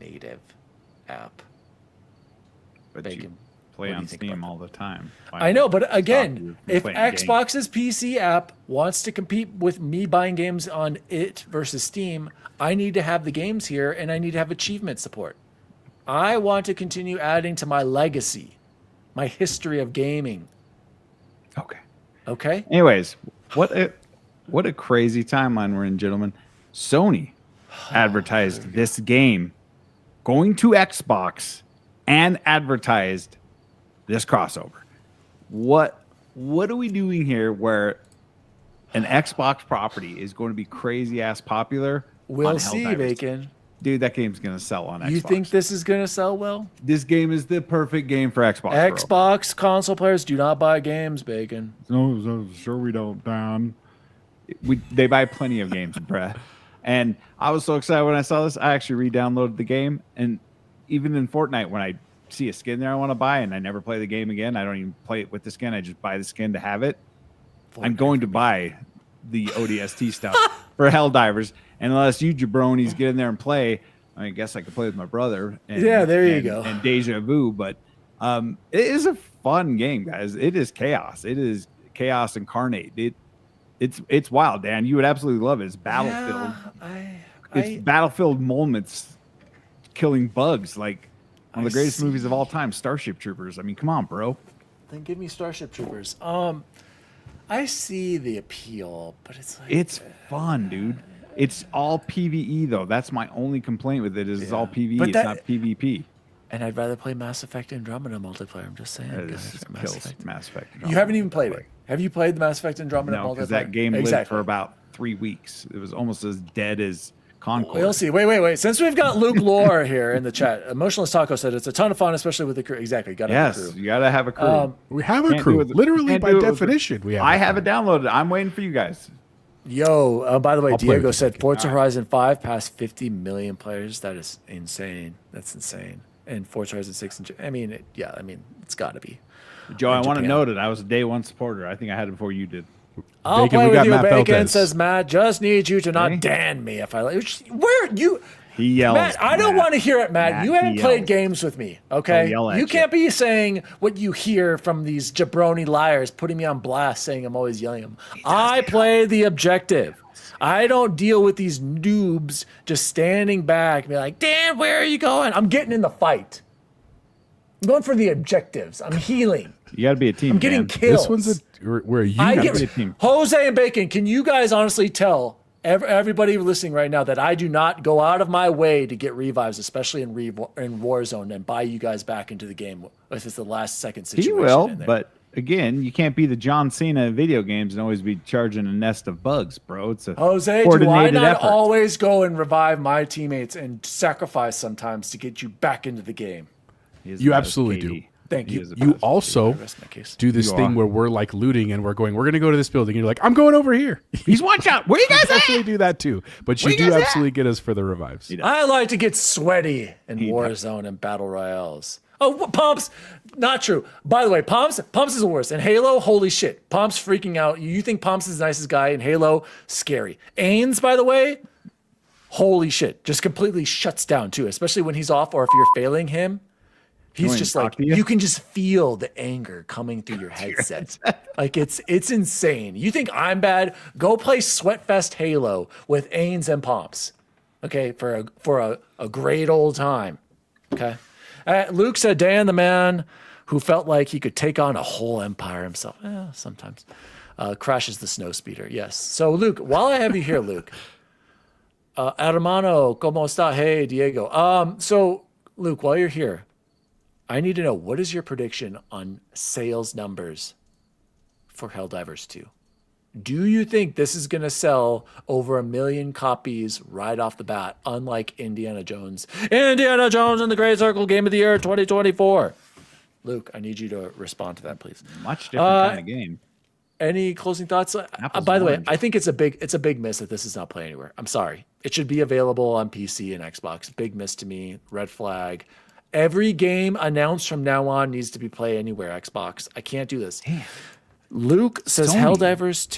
native app. But Bacon, you what play do you on think Steam about all the time. I know, but again, from if playing games? Xbox's PC app wants to compete with me buying games on it versus Steam, I need to have the games here and I need to have achievement support. I want to continue adding to my legacy, my history of gaming. Okay. Okay? Anyways, what a crazy timeline we're in, gentlemen. Sony advertised this game going to Xbox and advertised this crossover. What are we doing here where an Xbox property is going to be crazy ass popular? We'll see, Bacon. Dude, that game's going to sell on Xbox. You think this is going to sell well? This game is the perfect game for Xbox? Xbox console players do not buy games, Bacon. No, sure we don't, Dan. They buy plenty of games, bruh. And I was so excited when I saw this. I actually re-downloaded the game. And even in Fortnite, when I see a skin there I want to buy and I never play the game again, I don't even play it with the skin. I just buy the skin to have it. I'm going to buy the ODST stuff for Helldivers. And unless you jabronis get in there and play, I guess I could play with my brother. And, yeah, there you go. And Deja Vu. But it is a fun game, guys. It is chaos. It is chaos incarnate. It's wild, Dan. You would absolutely love it. It's Battlefield. Yeah, it's Battlefield moments killing bugs, like one of the greatest movies of all time, Starship Troopers. I mean, come on, bro. Then give me Starship Troopers. I see the appeal, but it's like it's fun, dude. It's all PvE though. That's my only complaint with it. It's all PvE. It's not PvP. And I'd rather play Mass Effect Andromeda multiplayer. I'm just saying. This kills Mass Effect Andromeda. You haven't even played it. Have you played the Mass Effect Andromeda multiplayer? No, because that game lived for about 3 weeks. It was almost as dead as Concord. We'll see. Wait. Since we've got Luke Lore here in the chat, Emotionless Taco said it's a ton of fun, especially with the crew. Exactly. Have a crew. You got to have a crew. We have a crew. Literally, by definition, we have. I have it downloaded. I'm waiting for you guys. Yo, by the way, Diego said Forza Right. Horizon 5 passed 50 million players. That is insane. That's insane. And Forza Horizon 6, it's got to be. Joe, I want to note it. I was a day one supporter. I think I had it before you did. I'll Bacon, play we with got you, Matt Bacon, Beltez. says Matt. Just need you to not Okay. Dan me if I like. Where you? He yells. Matt, I don't want to hear it, Matt. You haven't he played yells. games with me, okay? He'll yell at You you. can't be saying what you hear from these jabroni liars, putting me on blast, saying I'm always yelling at them. I play the objective. I don't deal with these noobs just standing back and be like, Dan, where are you going? I'm getting in the fight. I'm going for the objectives. I'm healing. You got to be a team. I'm getting man. kills. This one's we're a I unit. get Jose and Bacon. Can you guys honestly tell everybody listening right now that I do not go out of my way to get revives, especially in Warzone, and buy you guys back into the game if it's the last second situation. He will, but again, you can't be the John Cena of video games and always be charging a nest of bugs, bro. It's a Jose, do I not always go and revive my teammates and sacrifice sometimes to get you back into the game? You absolutely do. Thank you. You also do this thing where we're like looting and we're going to go to this building. And you're like, I'm going over here. He's one shot. Where you guys definitely do that too. But you do absolutely get us for the revives. I like to get sweaty in Warzone and Battle Royales. Oh, Pumps. Not true. By the way, Pumps is the worst. In Halo, holy shit. Pumps freaking out. You think Pumps is the nicest guy in Halo? Scary. Ains, by the way, holy shit. Just completely shuts down too, especially when he's off or if you're failing him. He's just like, you can just feel the anger coming through your headset. Like it's insane. You think I'm bad? Go play Sweatfest Halo with Ains and Pomps. Okay, for a great old time. Okay. Luke said, Dan, the man who felt like he could take on a whole empire himself. Sometimes. Crashes the snowspeeder. Yes. So Luke, while I have you here, Luke, hermano, ¿cómo está? Hey, Diego. So Luke, while you're here, I need to know, what is your prediction on sales numbers for Helldivers 2? Do you think this is going to sell over 1 million copies right off the bat, unlike Indiana Jones? Indiana Jones and the Great Circle Game of the Year 2024. Luke, I need you to respond to that, please. Much different kind of game. Any closing thoughts? By the way, I think it's a big miss that this is not Play Anywhere. I'm sorry. It should be available on PC and Xbox. Big miss to me. Red flag. Every game announced from now on needs to be Play Anywhere Xbox. I can't do this. Damn. Luke says Helldivers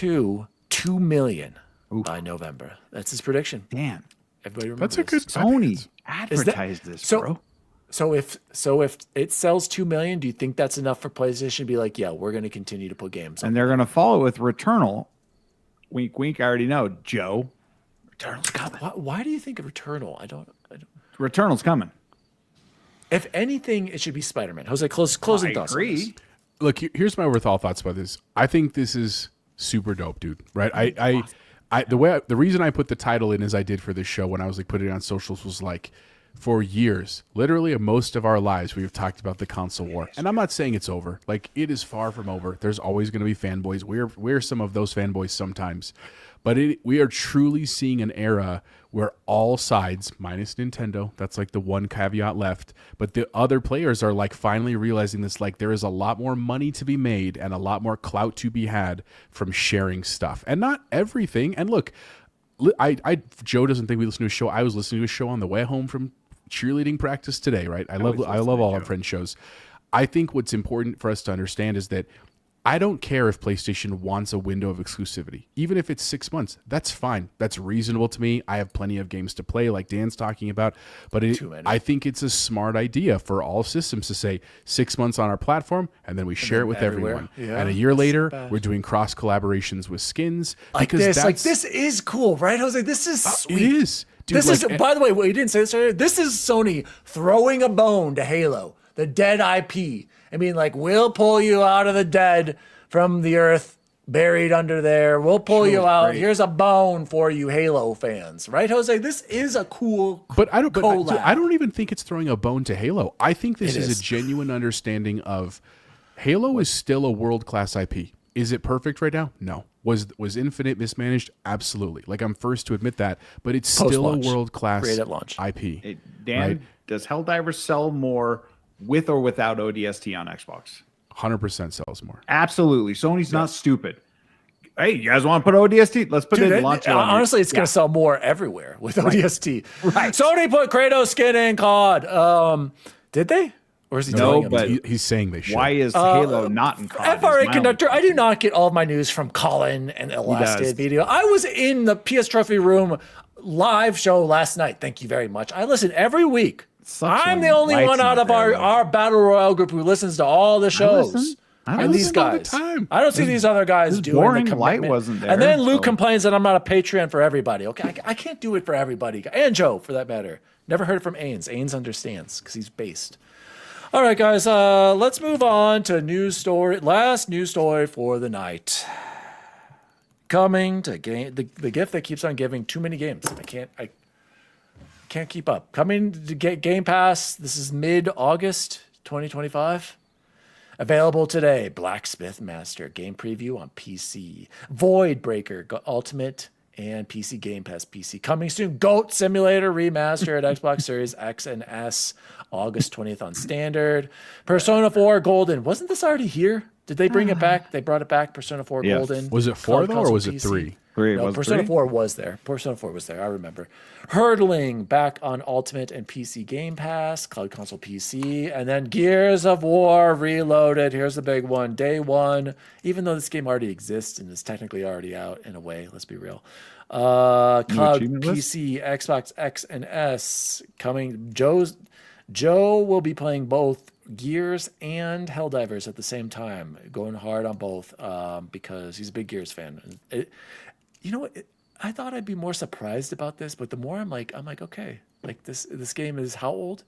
2 million by November. That's his prediction. Damn. Everybody remember that's a good Sony advertised this, bro. So if it sells 2 million, do you think that's enough for PlayStation to be like, yeah, we're going to continue to put games on? And they're going to follow with Returnal. Wink, wink. I already know, Joe. Returnal's coming. Why do you think of Returnal? I don't. Returnal's coming. If anything, it should be Spider-Man. Jose, closing thoughts. I agree. Look, here's my overall thoughts about this. I think this is super dope, dude. Right? The reason I put the title in as I did for this show when I was like putting it on socials was like, for years, literally most of our lives, we've talked about the console war. And I'm not saying it's over. Like, it is far from over. There's always going to be fanboys. We're some of those fanboys sometimes. But we are truly seeing an era where all sides, minus Nintendo, that's like the one caveat left, but the other players are like finally realizing this, like there is a lot more money to be made and a lot more clout to be had from sharing stuff. And not everything. And look, Joe doesn't think we listen to a show. I was listening to a show on the way home from cheerleading practice today, right? I love all our friend shows. I think what's important for us to understand is that I don't care if PlayStation wants a window of exclusivity. Even if it's 6 months, that's fine. That's reasonable to me. I have plenty of games to play like Dan's talking about, but I think it's a smart idea for all systems to say 6 months on our platform and then we share it with everyone. Yeah, and a year later, we're doing cross collaborations with skins. Like this. Like this is cool, right, Jose? This is sweet. It is. Dude, this is, by the way, we didn't say this earlier. This is Sony throwing a bone to Halo, the dead IP. I mean, like, we'll pull you out of the dead from the earth, buried under there. We'll pull you out. Great. Here's a bone for you, Halo fans, right, Jose? This is a cool. But I don't even think it's throwing a bone to Halo. I think this is a genuine understanding of Halo is still a world-class IP. Is it perfect right now? No. Was Infinite mismanaged? Absolutely. Like, I'm first to admit that, but it's still a world-class IP. Hey, Dan, right? Does Helldivers sell more with or without ODST on Xbox? 100% sells more. Absolutely. Sony's not stupid. Hey, you guys want to put ODST? Let's put it in launch. Honestly, it's going to sell more everywhere with ODST. Right. Sony put Kratos skin in COD. Did they? Or is he telling them? But he's saying they should. Why is Halo not in COD? FRA Conductor, I do not get all of my news from Colin and Elasted Video. I was in the PS Trophy Room live show last night. Thank you very much. I listen every week. I'm the only one out of our Battle Royale group who listens to all the shows. And these guys. I don't see these other guys doing the commitment. Wasn't there, and then Luke complains that I'm not a Patreon for everybody. Okay, I can't do it for everybody. And Joe, for that matter. Never heard it from Ains. Ains understands because he's based. All right, guys, let's move on to news story. Last news story for the night. coming to the gift that keeps on giving. Too many games. I can't keep up. Coming to get Game Pass. This is mid-August 2025. Available today. Blacksmith Master game preview on PC. Void Breaker Ultimate and PC Game Pass PC coming soon. Goat Simulator Remaster at Xbox Series X and S August 20th on standard. Persona 4 Golden. Wasn't this already here? Did they bring it back? They brought it back. Persona 4 Yes. Golden. Was it 4 though, or console was it PC. 3? No, Persona 4 was there. Persona 4 was there. I remember. Hurdling back on Ultimate and PC Game Pass, Cloud Console PC, and then Gears of War Reloaded. Here's the big one. Day one, even though this game already exists and is technically already out in a way, let's be real. Cloud PC, Xbox X and S coming. Joe will be playing both Gears and Helldivers at the same time, going hard on both because he's a big Gears fan. You know what? I thought I'd be more surprised about this, but the more I'm like, okay, like this game is how old?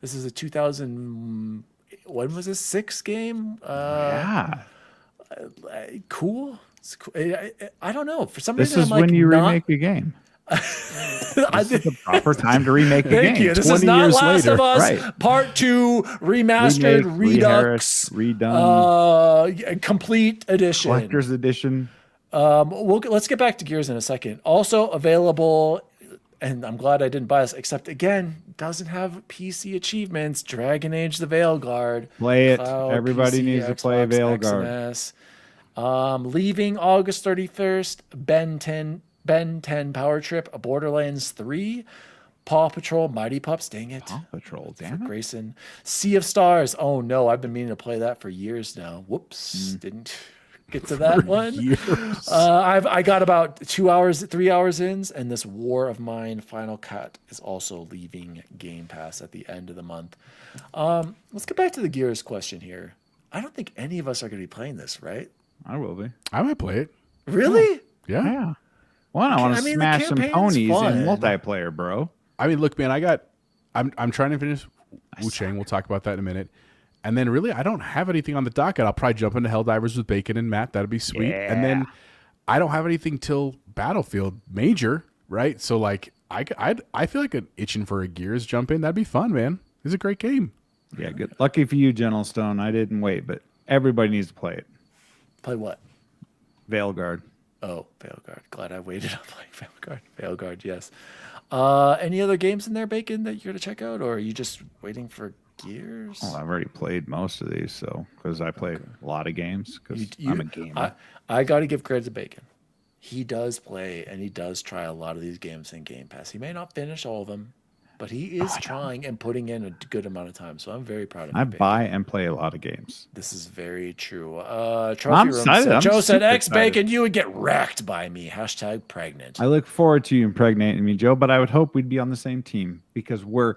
This is a 2000. When was this 6 game? Yeah. Cool. It's cool. I don't know. For some This reason, is I'm like when you not, remake a game. This is the proper time to remake a Thank game. you. This 20 is not years Last later. of Us Right. Part 2 Remastered Remake, Redux redone, Complete Edition. collector's edition. Let's get back to Gears in a second. Also available, and I'm glad I didn't buy this, except again, doesn't have PC achievements. Dragon Age: The Veilguard. Play it. Cloud, Everybody PC, needs to play Xbox X and Veilguard. S. Leaving August 31st, Ben 10 Power Trip, Borderlands 3, Paw Patrol, Mighty Pups, dang it. Paw Patrol, For damn it. Grayson. Sea of Stars. Oh no, I've been meaning to play that for years now. Whoops, didn't get to that one. Years. I got about 3 hours in, and this War of Mine Final Cut is also leaving Game Pass at the end of the month. Let's get back to the Gears question here. I don't think any of us are going to be playing this, right? I will be. I might play it. Really? Yeah. Yeah. One, I want to I mean, the smash some campaign's ponies fun. in multiplayer, bro. I mean, look, man, I'm trying to finish Wu Chang. We'll talk about that in a minute. And then really, I don't have anything on the docket. I'll probably jump into Helldivers with Bacon and Matt. That'd be sweet. And then I don't have anything till Battlefield Major, right? So like, I feel like an itching for a Gears jump in. That'd be fun, man. It's a great game. Yeah, good. Lucky for you, Gentle Stone. I didn't wait, but everybody needs to play it. Play what? Veilguard. Oh, Veilguard. Glad I waited on playing Veilguard. Veilguard, yes. Any other games in there, Bacon, that you're going to check out, or are you just waiting for Gears? Oh, I've already played most of these, so because I play a lot of games because I'm a gamer. I got to give credit to Bacon. He does play and he does try a lot of these games in Game Pass. He may not finish all of them, but he is trying and putting in a good amount of time. So I'm very proud of him. I Bacon. buy and play a lot of games. This is very true. Trophy I'm Room excited. said, I'm Joe said, super X excited. Bacon, you would get wrecked by me. Hashtag pregnant. I look forward to you impregnating me, Joe, but I would hope we'd be on the same team because we're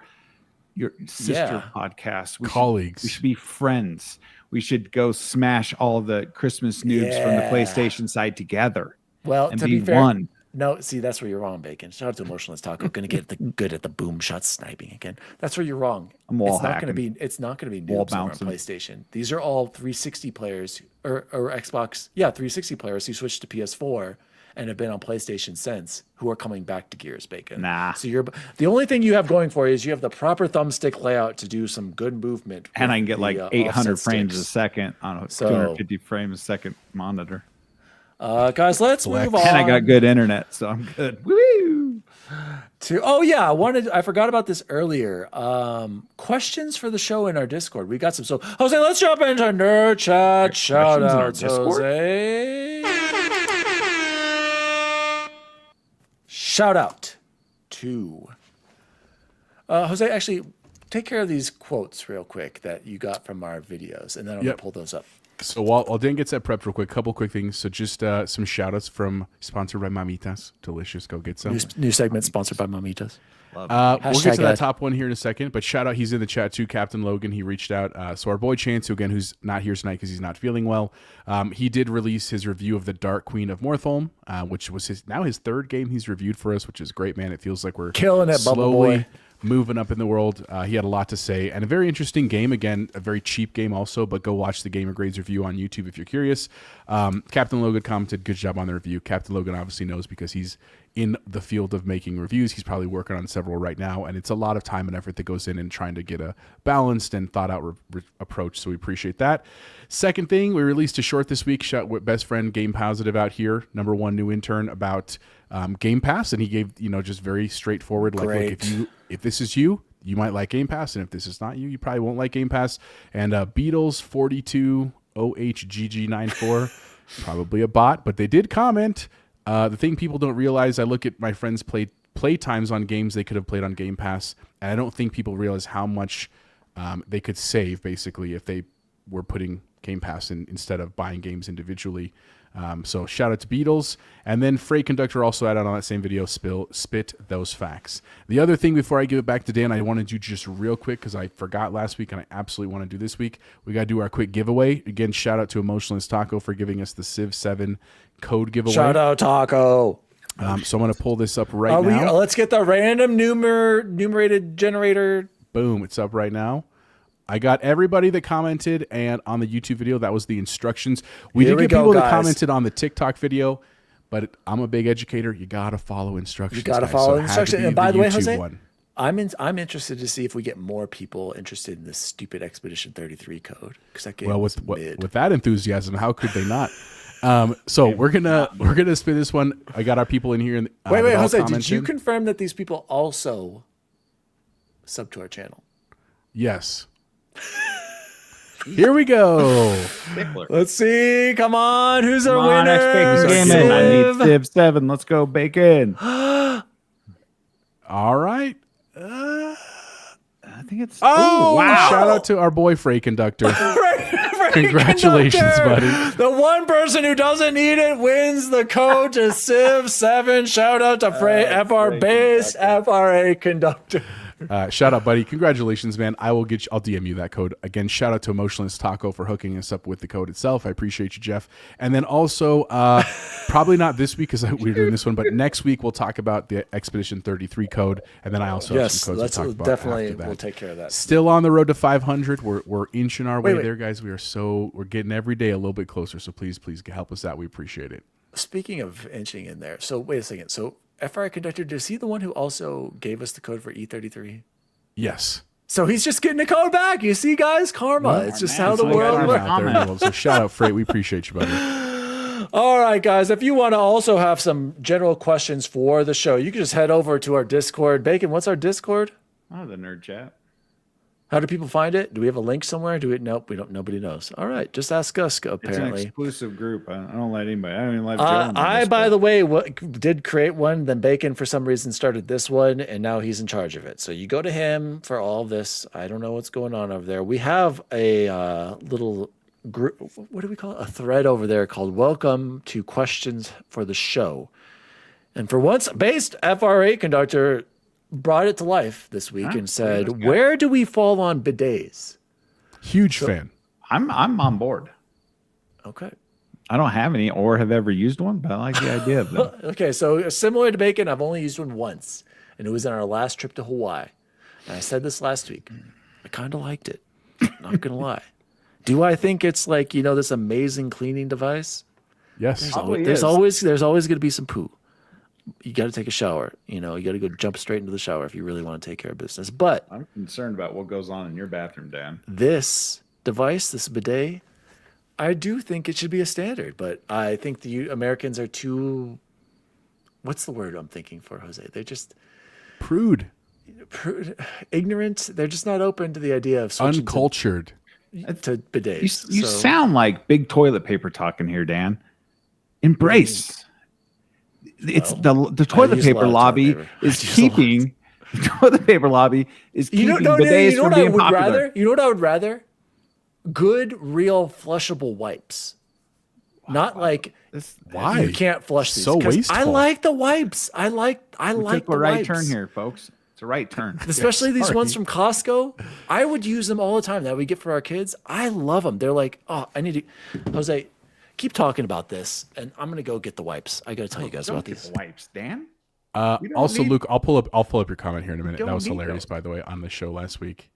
your sister podcast. Colleagues. We should be friends. We should go smash all the Christmas noobs from the Yeah. PlayStation side together Well, and to be be fair, one. no, see, that's where you're wrong, Bacon. Shout out to Emotionless Taco. Going to get good at the boom shot sniping again. That's where you're wrong. I'm wall It's not going to hacking. be. It's not going to be Wall noobs over on bouncing. PlayStation. These are all 360 players or Xbox. Yeah, 360 players who switched to PS4 and have been on PlayStation since, who are coming back to Gears, Bacon. Nah. So you're the only thing you have going for you is you have the proper thumbstick layout to do some good movement, And I can with get like the, 800 offset frames a sticks. second on a So- 250 frames a second monitor. Guys, let's move on. And I got good internet, so I'm good. Woo! I forgot about this earlier. Questions for the show in our Discord. We got some. So Jose, let's jump into nerd chat. Shout questions in our outs, Discord? Jose. Shout out to Jose. Actually, take care of these quotes real quick that you got from our videos, and then I'm Yep. gonna pull those up. So while Dan gets that prepped real quick, couple quick things. So just some shout outs from sponsored by Mamitas. Delicious. Go get some. New segment sponsored by Mamitas. We'll Hashtag get to that ad. top one here in a second, but shout out, he's in the chat too, Captain Logan. He reached out. So our boy Chance, who again, who's not here tonight because he's not feeling well, he did release his review of the Dark Queen of Morthholm, which was his third game he's reviewed for us, which is great, man. It feels like we're Killing it, Bubble slowly Boy. moving up in the world. He had a lot to say and a very interesting game. Again, a very cheap game also, but go watch the Gamer Grades review on YouTube if you're curious. Captain Logan commented, good job on the review. Captain Logan obviously knows because he's in the field of making reviews. He's probably working on several right now, and it's a lot of time and effort that goes in trying to get a balanced and thought out approach, so we appreciate that. Second thing, we released a short this week, shout with best friend Game Positive out here, #1 new intern, about Game Pass, and he gave just very straightforward, like, look, if this is you might like Game Pass, and if this is not you probably won't like Game Pass. And Beatles 42OHGG94, probably a bot, but they did comment. The thing people don't realize, I look at my friends' play times on games they could have played on Game Pass, and I don't think people realize how much they could save basically if they were putting Game Pass in instead of buying games individually. So shout out to Beatles. And then Freight Conductor also added on that same video, spit those facts. The other thing before I give it back to Dan, I want to do just real quick because I forgot last week and I absolutely want to do this week. We got to do our quick giveaway. Again, shout out to Emotionless Taco for giving us the Civ 7 code giveaway. Shout out Taco. So I'm going to pull this up now. Let's get the random numerated generator. Boom, it's up right now. I got everybody that commented, and on the YouTube video, that was the instructions. We did get people that commented on the TikTok video, but I'm a big educator. You got to follow instructions. You got to follow instructions. And by the way, Jose, I'm interested to see if we get more people interested in this stupid Expedition 33 code, because that game was mid. With that enthusiasm, how could they not? So we're gonna spin this one. I got our people in here. And wait, Jose, did you confirm that these people also sub to our channel? Yes. Here we go. Let's see. Come on. Who's our winner? I need Civ 7. Let's go, Bacon. All right. I think it's. Oh, wow. Shout out to our boy, Freight Conductor. Congratulations, buddy. The one person who doesn't need it wins the code to Civ 7. Shout out to FR Base, FRA Conductor. Shout out, buddy. Congratulations, man. I'll DM you that code. Again, shout out to Emotionless Taco for hooking us up with the code itself. I appreciate you, Jeff. And then also, probably not this week because we're doing this one, but next week we'll talk about the Expedition 33 code. And then I also have some codes to talk about. Definitely, we'll take care of that. Still on the road to 500. We're inching our way there, guys. We're getting every day a little bit closer. So please help us out. We appreciate it. Speaking of inching in there, so wait a second. So FRI Conductor, is he the one who also gave us the code for E33? Yes. So he's just getting the code back. You see, guys, karma. It's just how the world works. So shout out, Freight. We appreciate you, buddy. All right, guys. If you want to also have some general questions for the show, you can just head over to our Discord. Bacon, what's our Discord? Oh, the Nerd Chat. How do people find it? Do we have a link somewhere? Nope, we don't. Nobody knows. All right, just ask us. Apparently, it's an exclusive group. I don't let anybody. I don't even let Joe. I, by the way, did create one. Then Bacon, for some reason, started this one, and now he's in charge of it. So you go to him for all this. I don't know what's going on over there. We have a little group. What do we call it? A thread over there called "Welcome to Questions for the Show." And for once, Based FRA Conductor brought it to life this week and said, where do we fall on bidets? Huge fan. I'm on board. Okay. I don't have any or have ever used one, but I like the idea of them. Okay, so similar to Bacon, I've only used one once, and it was on our last trip to Hawaii. And I said this last week. I kind of liked it. Not going to lie. Do I think it's like, this amazing cleaning device? Yes. There's always going to be some poo. You got to take a shower. You got to go jump straight into the shower if you really want to take care of business. But I'm concerned about what goes on in your bathroom, Dan. This device, this bidet, I do think it should be a standard. But I think the Americans are too. What's the word I'm thinking for, Jose? They're just prude, ignorant. They're just not open to the idea of uncultured to bidets. You sound like big toilet paper talking here, Dan. Embrace. It's the toilet paper lobby is keeping the toilet paper lobby is keeping bidets from being popular. You know what I would rather? Good, real flushable wipes. Not like why you can't flush these. So wasteful. I like the wipes. I like the right turn here, folks. It's a right turn. Especially these ones from Costco. I would use them all the time that we get for our kids. I love them. They're like, I need to. Jose, keep talking about this, and I'm gonna go get the wipes. I gotta tell you guys about these wipes, Dan. Also, Luke, I'll pull up your comment here in a minute. That was hilarious, those. by the way, on the show last week.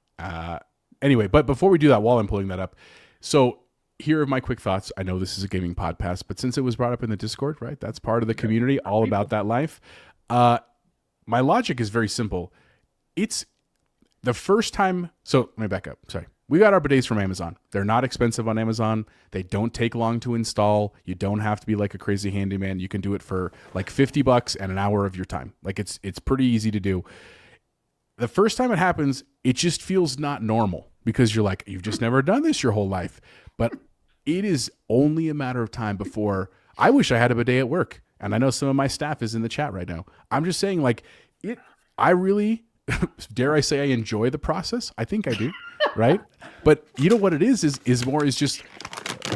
Anyway, but before we do that, while I'm pulling that up, so here are my quick thoughts. I know this is a gaming podcast, but since it was brought up in the Discord, right? That's part of the community, all about that life. My logic is very simple. It's the first time. So let me back up. Sorry. We got our bidets from Amazon. They're not expensive on Amazon. They don't take long to install. You don't have to be like a crazy handyman. You can do it for like $50 and an hour of your time. Like it's pretty easy to do. The first time it happens, it just feels not normal because you're like, you've just never done this your whole life. But it is only a matter of time before I wish I had a bidet at work. And I know some of my staff is in the chat right now. I'm just saying, like, I really, dare I say, I enjoy the process. I think I do, right? But you know what it is just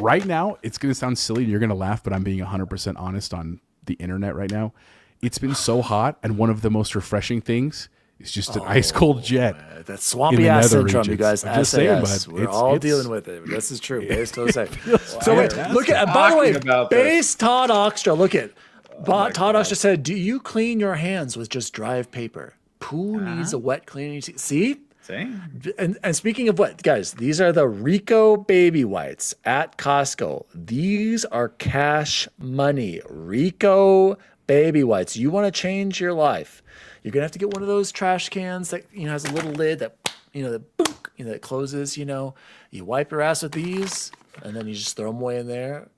right now, it's going to sound silly and you're going to laugh, but I'm being 100% honest on the internet right now. It's been so hot, and one of the most refreshing things is just an ice cold jet. Man, that swampy ass syndrome, you guys. I'm just saying, but we're all dealing with it. This is true. Base totally safe. So wait, look at. By the way, about Base Todd Oxtra. Look at. Todd Oxtra said, "Do you clean your hands with just dry paper? Poo needs a wet cleaning." See. And speaking of what, guys, these are the Rico baby wipes at Costco. These are cash money. Rico baby wipes. You want to change your life? You're gonna have to get one of those trash cans that has a little lid that that boonk, that closes. You wipe your ass with these, and then you just throw them away in there.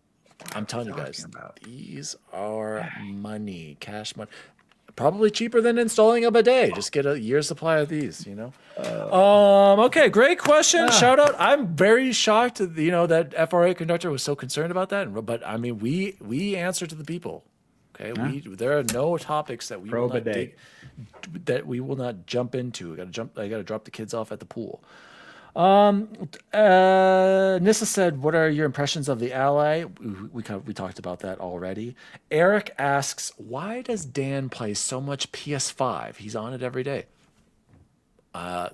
I'm telling you guys, these are money, cash money. Probably cheaper than installing a bidet. Just get a year's supply of these. Okay, great question. Shout out. I'm very shocked. That FRA conductor was so concerned about that. But I mean, we answer to the people. Okay, there are no topics that we will not jump into. I gotta drop the kids off at the pool. Nissa said, "What are your impressions of the Ally?" We talked about that already. Eric asks, "Why does Dan play so much PS5? He's on it every day."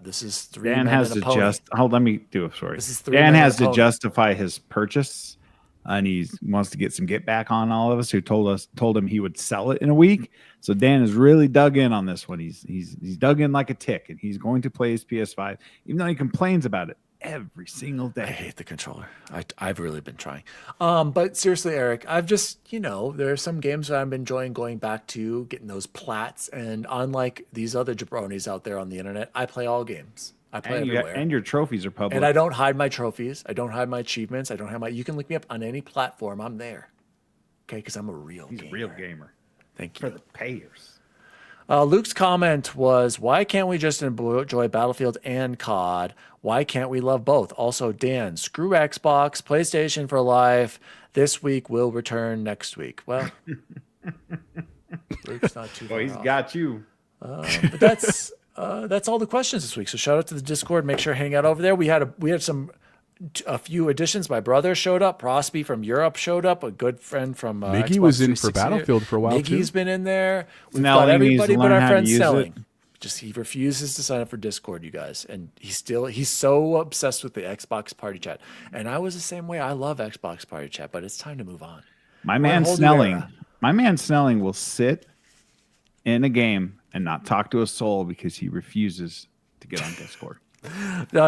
This is three. Dan has to let me do it. Sorry. This is Dan has to justify his purchase, and he wants to get some get back on all of us who told him he would sell it in a week. So Dan has really dug in on this one. He's dug in like a tick, and he's going to play his PS5, even though he complains about it every single day. I hate the controller. I've really been trying. But seriously, Eric, I've just, there are some games that I've been enjoying going back to, getting those plats. And unlike these other jabronis out there on the internet, I play all games. I play everywhere. And your trophies are public. And I don't hide my trophies. I don't hide my achievements. You can look me up on any platform. I'm there. Okay, because I'm a real gamer. He's a real gamer. Thank you. For the payers. Luke's comment was, "Why can't we just enjoy Battlefield and COD? Why can't we love both?" Also, Dan, screw Xbox, PlayStation for life. This week will return next week. Well, Luke's not too far He's off. got you. But that's all the questions this week. So shout out to the Discord. Make sure to hang out over there. We had a few additions. My brother showed up. Prosby from Europe showed up. A good friend from Miggy Xbox was in for 360. Battlefield for a while too. Miggy's been in there. We've Snelling got everybody needs to but learn our how to friend use Snelling. it. He refuses to sign up for Discord, you guys, and he's so obsessed with the Xbox Party Chat. And I was the same way. I love Xbox Party Chat, but it's time to move on. My man Snelling will sit in a game and not talk to a soul because he refuses to get on Discord.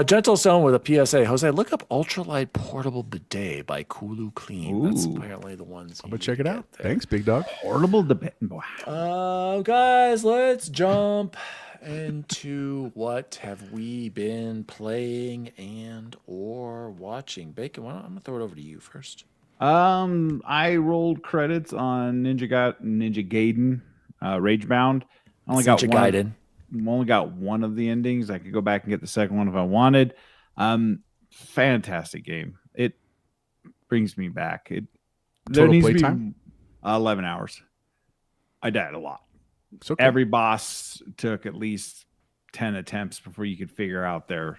Gentle Zone with a PSA. Jose, look up Ultralight Portable Bidet by Kulu Clean. That's apparently the ones. I'm gonna check it out. Thanks, big dog. Portable debate. Wow. Guys, let's jump into what have we been playing and or watching. Bacon, I'm gonna throw it over to you first. I rolled credits on Ninja Gaiden, Ragebound. I only got one of the endings. I could go back and get the second one if I wanted. Fantastic game. It brings me back. There needs to be time? 11 hours. I died a lot. It's okay. Every boss took at least 10 attempts before you could figure out their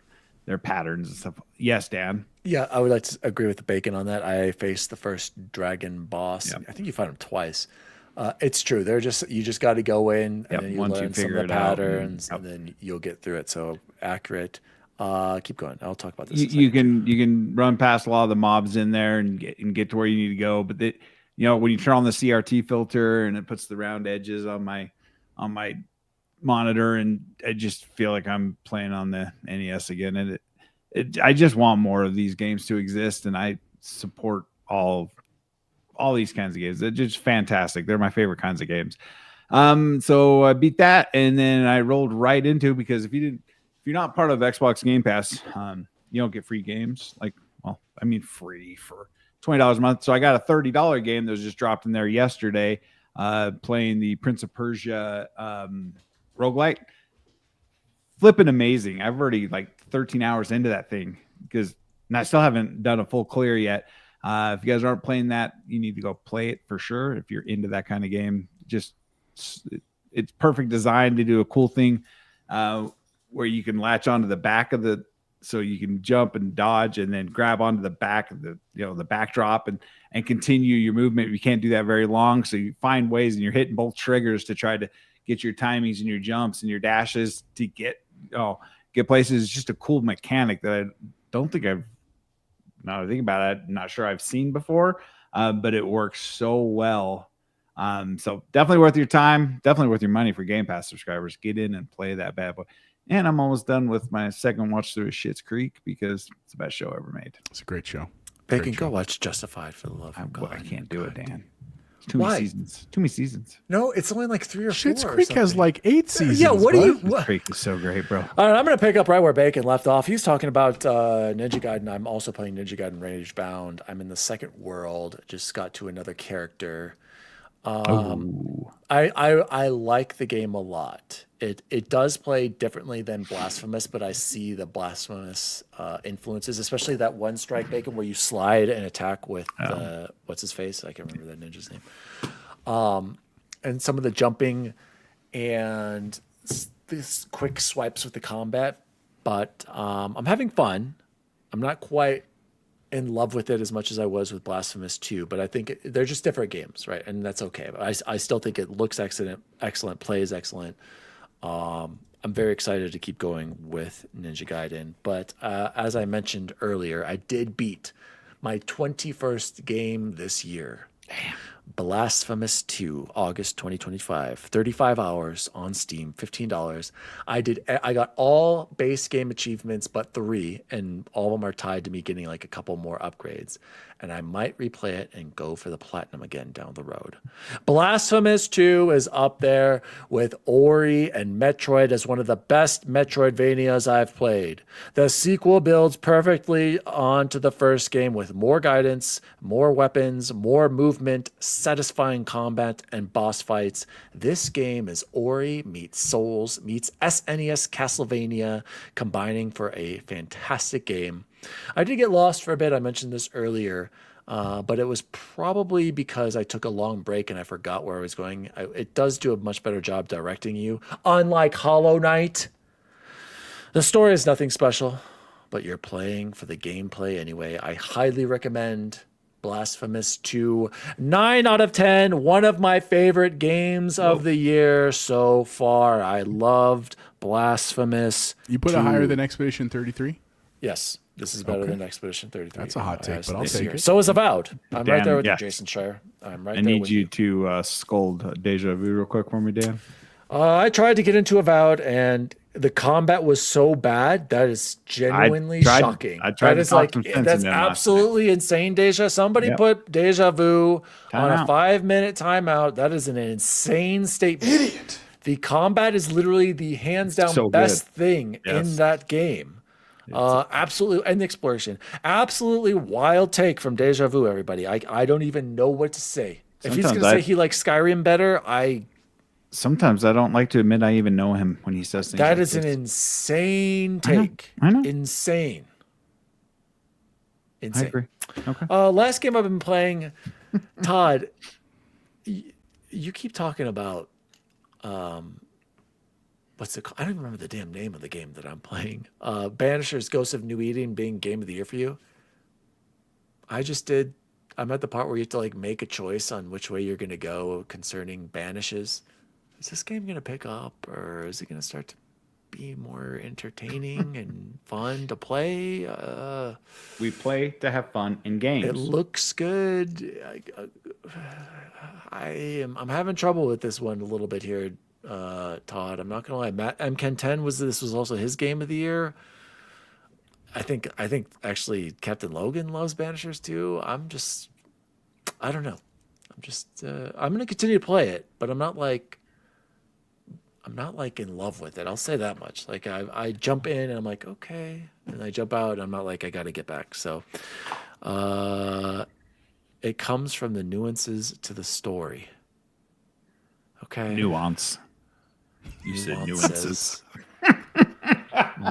patterns and stuff. Yes, Dan. Yeah, I would like to agree with the Bacon on that. I faced the first dragon boss. Yep. I think you fight him twice. It's true. You just got to go in and then you learn some of the patterns and then you'll get through it. So accurate. Keep going. I'll talk about this. You can run past a lot of the mobs in there and get to where you need to go. But when you turn on the CRT filter and it puts the round edges on on my monitor, and I just feel like I'm playing on the NES again. And I just want more of these games to exist, and I support all these kinds of games. They're just fantastic. They're my favorite kinds of games. So I beat that, and then I rolled right into, because if you're not part of Xbox Game Pass, you don't get free games. Like, well, I mean free for $20 a month. So I got a $30 game that was just dropped in there yesterday, playing the Prince of Persia roguelite. Flipping amazing. I've already like 13 hours into that thing, and I still haven't done a full clear yet. If you guys aren't playing that, you need to go play it for sure. If you're into that kind of game, it's perfect design to do a cool thing where you can latch onto the back of so you can jump and dodge and then grab onto the back of the backdrop and continue your movement. You can't do that very long. So you find ways, and you're hitting both triggers to try to get your timings and your jumps and your dashes to get places. It's just a cool mechanic that I don't think now that I think about it, I'm not sure I've seen before, but it works so well. So definitely worth your time, definitely worth your money for Game Pass subscribers. Get in and play that bad boy. And I'm almost done with my second watch through of Schitt's Creek, because it's the best show ever made. It's a great show. Bacon, go watch Justified, for the love of God. I can't do it, Dan. It's too many seasons. Too many seasons. No, it's only like 3 or 4. Schitt's Creek has like 8 seasons. Yeah, Schitt's Creek is so great, bro. All right, I'm going to pick up right where Bacon left off. He's talking about Ninja Gaiden. I'm also playing Ninja Gaiden Rage Bound. I'm in the second world. Just got to another character. I like the game a lot. It does play differently than Blasphemous, but I see the Blasphemous influences, especially that one strike, Bacon, where you slide and attack with what's his face? I can't remember that ninja's name. And some of the jumping and these quick swipes with the combat. But I'm having fun. I'm not quite in love with it as much as I was with Blasphemous 2, but I think they're just different games, right? And that's okay. But I still think it looks excellent, plays excellent. I'm very excited to keep going with Ninja Gaiden. But as I mentioned earlier, I did beat my 21st game this year. Damn. Blasphemous 2, August 2025, 35 hours on Steam, $15. I got all base game achievements but 3, and all of them are tied to me getting like a couple more upgrades. And I might replay it and go for the platinum again down the road. Blasphemous 2 is up there with Ori and Metroid as one of the best Metroidvanias I've played. The sequel builds perfectly onto the first game with more guidance, more weapons, more movement, satisfying combat, and boss fights. This game is Ori meets Souls meets SNES Castlevania, combining for a fantastic game. I did get lost for a bit. I mentioned this earlier, but it was probably because I took a long break and I forgot where I was going. It does do a much better job directing you, unlike Hollow Knight. The story is nothing special, but you're playing for the gameplay anyway. I highly recommend Blasphemous 2. 9 out of 10. One of my favorite games of the year so far. I loved Blasphemous. You put 2. it higher than Expedition 33? Yes. This is better than Expedition 33. That's a hot take, but I'll take it. So is Avowed. I'm right there with you, yes. Jason Schreier. I'm right I there need with you to scold Deja Vu real quick for me, Dan. I tried to get into Avowed, and the combat was so bad that is genuinely shocking. I tried that to is talk like some sense that's into him absolutely insane, Deja. Somebody put Deja Vu on a 5-minute timeout. That is an insane statement. Idiot. The combat is literally the hands down best thing in that game. Absolutely, and the exploration. Absolutely wild take from Deja Vu, everybody. I don't even know what to say. If he's gonna say he likes Skyrim better, sometimes I don't like to admit I even know him when he says things. That is an insane take. I know. Insane. I agree. Okay. Last game I've been playing, Todd. You keep talking about what's it called? I don't even remember the damn name of the game that I'm playing. Banisher's Ghost of New Eden being game of the year for you. I'm at the part where you have to like make a choice on which way you're going to go concerning banishes. Is this game going to pick up, or is it going to start to be more entertaining and fun to play? We play to have fun in games. It looks good. I'm having trouble with this one a little bit here. Todd. I'm not gonna lie. Matt MK10 was also his game of the year. I think actually Captain Logan loves Banishers too. I don't know. I'm gonna continue to play it, but I'm not like in love with it. I'll say that much. Like I jump in and I'm like, okay, and I jump out and I'm not like I gotta get back. So it comes from the nuances to the story. Okay. Nuance. You said nuances.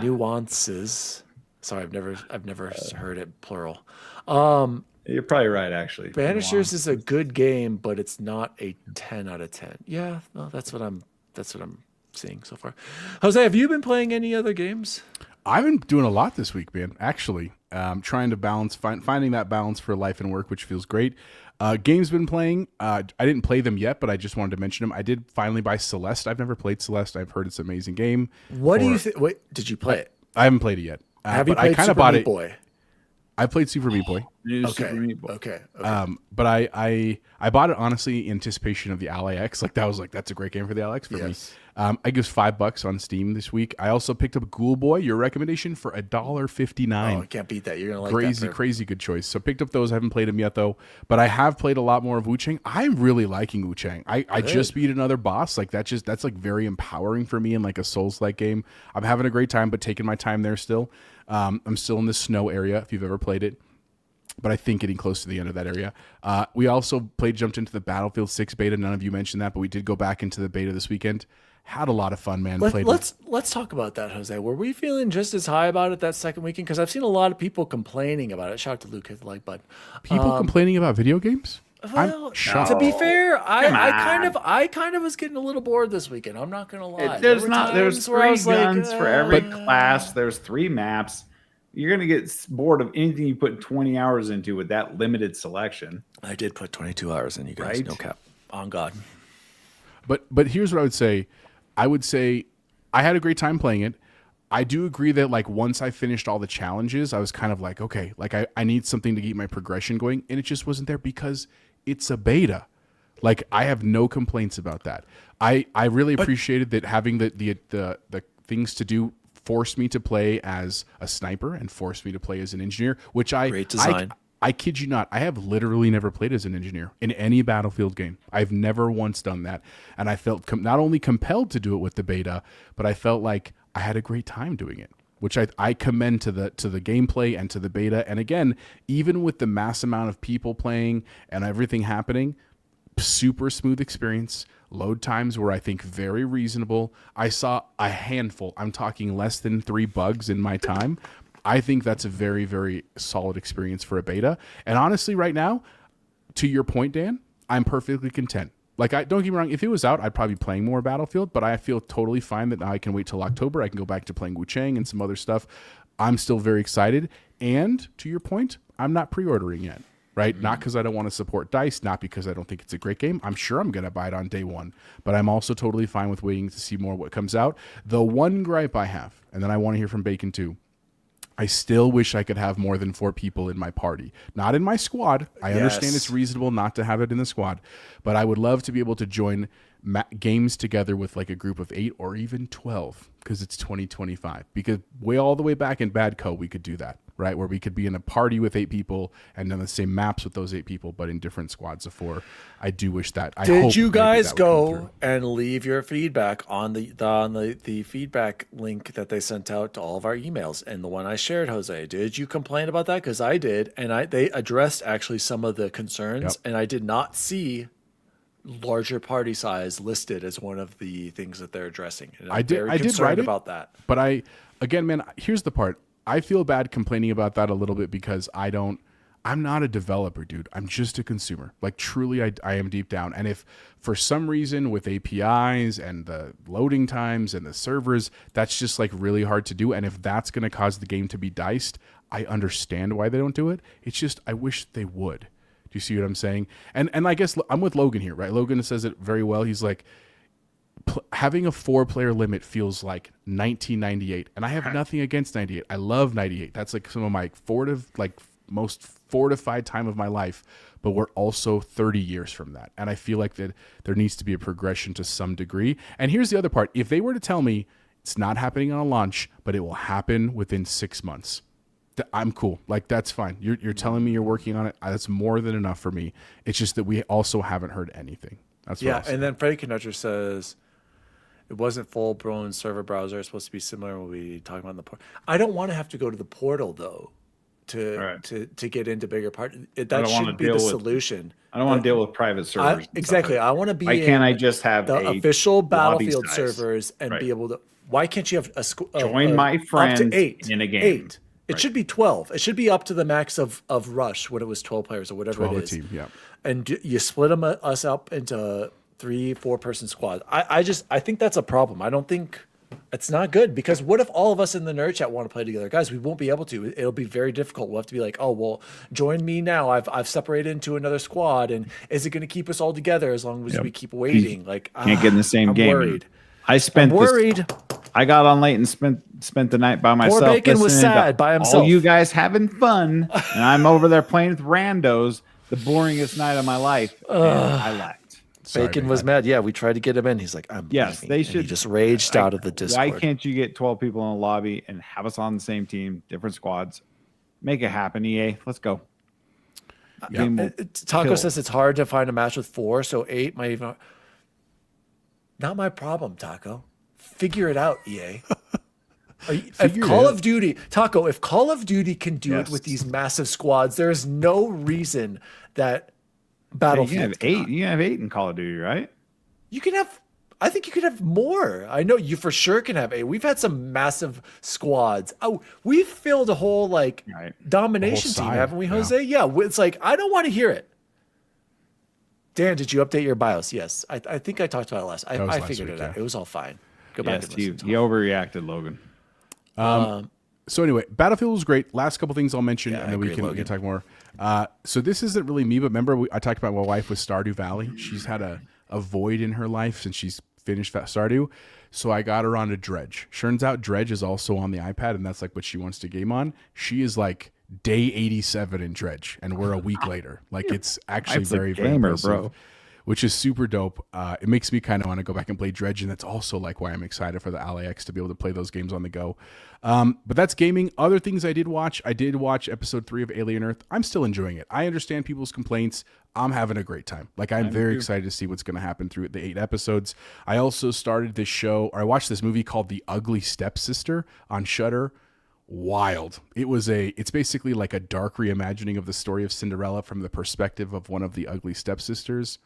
Nuances. Sorry, I've never heard it plural. You're probably right, actually. Banishers is a good game, but it's not a 10 out of 10. Yeah, well, that's what I'm seeing so far. Jose, have you been playing any other games? I've been doing a lot this week, man. Actually, trying to balance, finding that balance for life and work, which feels great. Games been playing. I didn't play them yet, but I just wanted to mention them. I did finally buy Celeste. I've never played Celeste. I've heard it's an amazing game. What do you think? Wait, did you play it? I haven't played it yet. Have you but played I kind Super of bought Meat it. Boy? I played Super Meat Boy. Okay. But I bought it honestly in anticipation of the Ally X. Like that's a great game for the Ally X for me. I guess $5 on Steam this week. I also picked up Ghoul Boy, your recommendation, for $1.59. Oh, I can't beat that. You're gonna like that. Crazy good choice. So picked up those. I haven't played them yet though, but I have played a lot more of Wu Chang. I'm really liking Wu Chang. I just beat another boss. Like that's like very empowering for me in like a Souls-like game. I'm having a great time, but taking my time there still. I'm still in the snow area if you've ever played it, but I think getting close to the end of that area. We also jumped into the Battlefield 6 beta. None of you mentioned that, but we did go back into the beta this weekend. Had a lot of fun, man. Let's talk about that, Jose. Were we feeling just as high about it that second weekend? Because I've seen a lot of people complaining about it. Shout out to Luke, hit the like button. People complaining about video games? Well, I'm shocked. to be fair, I kind of was getting a little bored this weekend. I'm not gonna lie. There's 3 guns for every class. There's 3 maps. You're gonna get bored of anything you put 20 hours into with that limited selection. I did put 22 hours in, you guys. Right? No cap. On God. But here's what I would say. I would say I had a great time playing it. I do agree that like once I finished all the challenges, I was kind of like, okay, like I need something to keep my progression going, and it just wasn't there because it's a beta. Like I have no complaints about that. I really appreciated that having the things to do forced me to play as a sniper and forced me to play as an engineer, which great design. I kid you not, I have literally never played as an engineer in any Battlefield game. I've never once done that. And I felt not only compelled to do it with the beta, but I felt like I had a great time doing it, which I commend to the gameplay and to the beta. And again, even with the mass amount of people playing and everything happening, super smooth experience. Load times were, I think, very reasonable. I saw a handful. I'm talking less than 3 bugs in my time. I think that's a very, very solid experience for a beta. And honestly, right now, to your point, Dan, I'm perfectly content. Like, don't get me wrong, if it was out, I'd probably be playing more Battlefield, but I feel totally fine that now I can wait till October. I can go back to playing Wu Chang and some other stuff. I'm still very excited. And to your point, I'm not pre-ordering yet, right? Mm-hmm. Not because I don't want to support DICE, not because I don't think it's a great game. I'm sure I'm going to buy it on day one, but I'm also totally fine with waiting to see more what comes out. The one gripe I have, and then I want to hear from Bacon too, I still wish I could have more than 4 people in my party. Not in my squad. I understand it's reasonable not to have it in the squad, but I would love to be able to join games together with like a group of 8 or even 12 because it's 2025. Because all the way back in Bad Co, we could do that, right? Where we could be in a party with 8 people and then the same maps with those 8 people, but in different squads of 4. I do wish that. Did you guys go and leave your feedback on the feedback link that they sent out to all of our emails and the one I shared, Jose? Did you complain about that? Because I did, and they addressed actually some of the concerns, and I did not see larger party size listed as one of the things that they're addressing. And I did write about that. But again, man, here's the part. I feel bad complaining about that a little bit because I'm not a developer, dude. I'm just a consumer. Like truly, I am deep down. And if for some reason with APIs and the loading times and the servers, that's just like really hard to do. And if that's going to cause the game to be diced, I understand why they don't do it. It's just, I wish they would. Do you see what I'm saying? And I guess I'm with Logan here, right? Logan says it very well. He's like, having a 4-player limit feels like 1998, and I have nothing against 98. I love 98. That's like some of my most fortified time of my life, but we're also 30 years from that. And I feel like that there needs to be a progression to some degree. And here's the other part. If they were to tell me it's not happening on a launch, but it will happen within 6 months, I'm cool. Like, that's fine. You're telling me you're working on it. That's more than enough for me. It's just that we also haven't heard anything. That's what and then Freddie Conundrum says it wasn't full-blown server browser. It's supposed to be similar when we talk about the portal. I don't want to have to go to the portal though to get into bigger part. That shouldn't be the solution. I don't want to deal with private servers. Exactly. I want to be. Why can't I just have the official Battlefield servers and be able to? Why can't you have join my friends up to 8 in a game? 8. It should be 12. It should be up to the max of Rush when it was 12 players or whatever it is. 12 a team, yeah. And you split us up into 3-4 person squads. I think that's a problem. I don't think it's not good, because what if all of us in the nerd chat want to play together? Guys, we won't be able to. It'll be very difficult. We'll have to be like, oh, well, join me now. I've separated into another squad, and is it going to keep us all together as long as we keep waiting? Like, can't get in the same I'm game. Worried. I'm worried. I got on late and spent the night by myself. Poor Bacon was sad by himself. All you guys having fun, and I'm over there playing with randos. The boringest night of my life. And I left. Bacon was mad. Yeah, we tried to get him in. He's like, I'm yes, leaving. they And should. he just raged out of the Discord. Why can't you get 12 people in a lobby and have us on the same team, different squads? Make it happen, EA. Let's go. Taco says it's hard to find a match with 4, so 8 might even. Not my problem, Taco. Figure it out, EA. If Call of Duty can do it with these massive squads, there is no reason that Battlefield. You have 8. You have 8 in Call of Duty, right? You can have. I think you could have more. I know you for sure can have 8. We've had some massive squads. Oh, we've filled a whole domination team, haven't we, Jose? Yeah. It's like, I don't want to hear it. Dan, did you update your BIOS? Yes. I think I talked about it last. I figured it out. It was all fine. Go back and listen. He overreacted, Logan. So anyway, Battlefield was great. Last couple things I'll mention, and then we can talk more. So this isn't really me, but remember I talked about my wife with Stardew Valley. She's had a void in her life since she's finished Stardew. So I got her on to Dredge. Turns out Dredge is also on the iPad, and that's like what she wants to game on. She is like day 87 in Dredge, and we're a week later. Like, it's actually very, very impressive, bro. Which is super dope. It makes me kind of want to go back and play Dredge, and that's also like why I'm excited for the LAX to be able to play those games on the go. But that's gaming. Other things I did watch episode 3 of Alien Earth. I'm still enjoying it. I understand people's complaints. I'm having a great time. Like, I'm very excited to see what's going to happen through the 8 episodes. I also started this show, or I watched this movie called The Ugly Stepsister on Shudder. Wild. It's basically like a dark reimagining of the story of Cinderella from the perspective of one of the ugly stepsisters.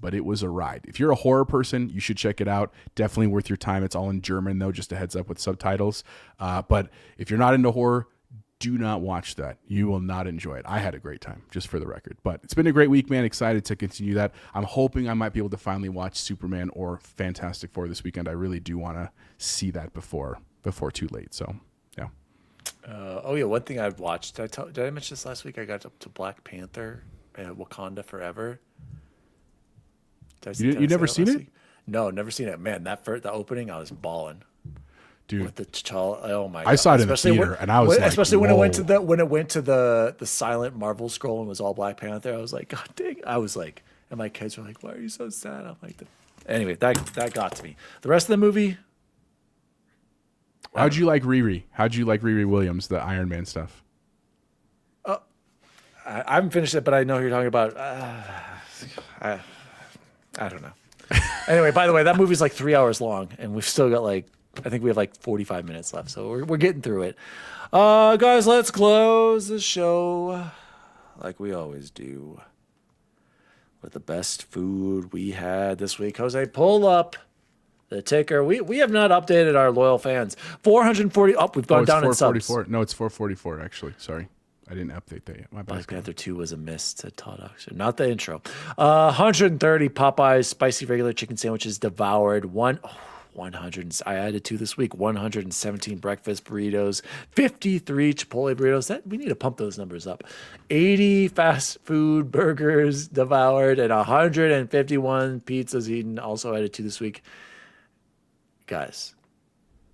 But it was a ride. If you're a horror person, you should check it out. Definitely worth your time. It's all in German, though, just a heads up with subtitles. But if you're not into horror, do not watch that. You will not enjoy it. I had a great time, just for the record. But it's been a great week, man. Excited to continue that. I'm hoping I might be able to finally watch Superman or Fantastic Four this weekend. I really do want to see that before too late. So, yeah. One thing I've watched. Did I mention this last week? I got up to Black Panther and Wakanda Forever. You never seen it? No, never seen it. Man, the opening, I was balling. Dude, with the T'Challa, oh my god! I saw it in the theater, and I was especially when it went to the silent Marvel scroll and was all Black Panther. I was like, God dang! I was like, and my kids were like, "Why are you so sad?" I'm like, anyway, that got to me. The rest of the movie. How'd you like Riri? How'd you like Riri Williams, the Iron Man stuff? I haven't finished it, but I know who you're talking about. I don't know. Anyway, by the way, that movie's like 3 hours long, and we've still got I think we have 45 minutes left, so we're getting through it. Guys, let's close the show like we always do with the best food we had this week. Jose, pull up the ticker. We have not updated our loyal fans. 440. We've gone down in subs. No, it's 444 actually. Sorry. I didn't update that yet. My bad. Black Panther 2 was a miss, said Todd Oxford. Not the intro. 130 Popeyes spicy regular chicken sandwiches devoured. 100. I added 2 this week. 117 breakfast burritos. 53 Chipotle burritos. We need to pump those numbers up. 80 fast food burgers devoured, and 151 pizzas eaten. Also added 2 this week. Guys,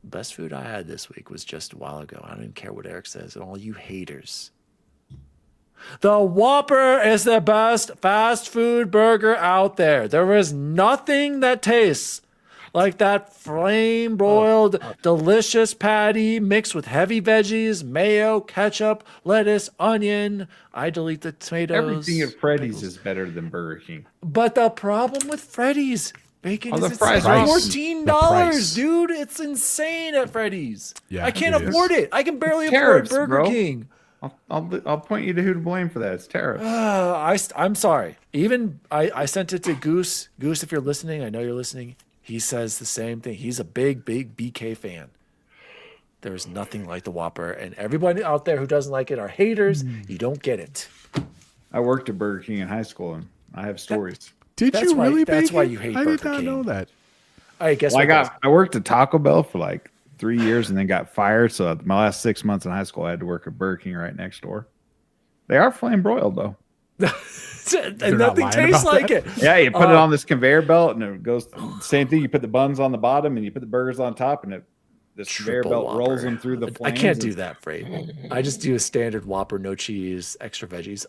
best food I had this week was just a while ago. I don't even care what Eric says. And all you haters, The Whopper is the best fast food burger out there. There is nothing that tastes like that flame broiled, delicious patty mixed with heavy veggies, mayo, ketchup, lettuce, onion. I delete the tomatoes. Everything at Freddy's is better than Burger King. But the problem with Freddy's bacon Oh, is the it's fries like are awesome. $14, The price. dude. It's insane at Freddy's. Yeah, I can't it is. afford it. I can barely afford Tariffs, Burger bro. King. I'll point you to who to blame for that. It's tariffs. I'm sorry. Even I sent it to Goose. Goose, if you're listening, I know you're listening. He says the same thing. He's a big BK fan. There is nothing like the Whopper, and everybody out there who doesn't like it are haters. You don't get it. I worked at Burger King in high school, and I have stories. Did That's you why- really? that's Bacon? why you hate I did Burger not King. know that. All right, guess Well, what? I worked at Taco Bell for like 3 years, and then got fired. So my last 6 months in high school, I had to work at Burger King right next door. They are flame broiled though. And not nothing lying tastes about like that? it. Yeah, you put it on this conveyor belt, and it goes same thing. You put the buns on the bottom, and you put the burgers on top, and this conveyor Triple belt Whopper. rolls them through the I flames. can't do that, Freight. I just do a standard Whopper, no cheese, extra veggies.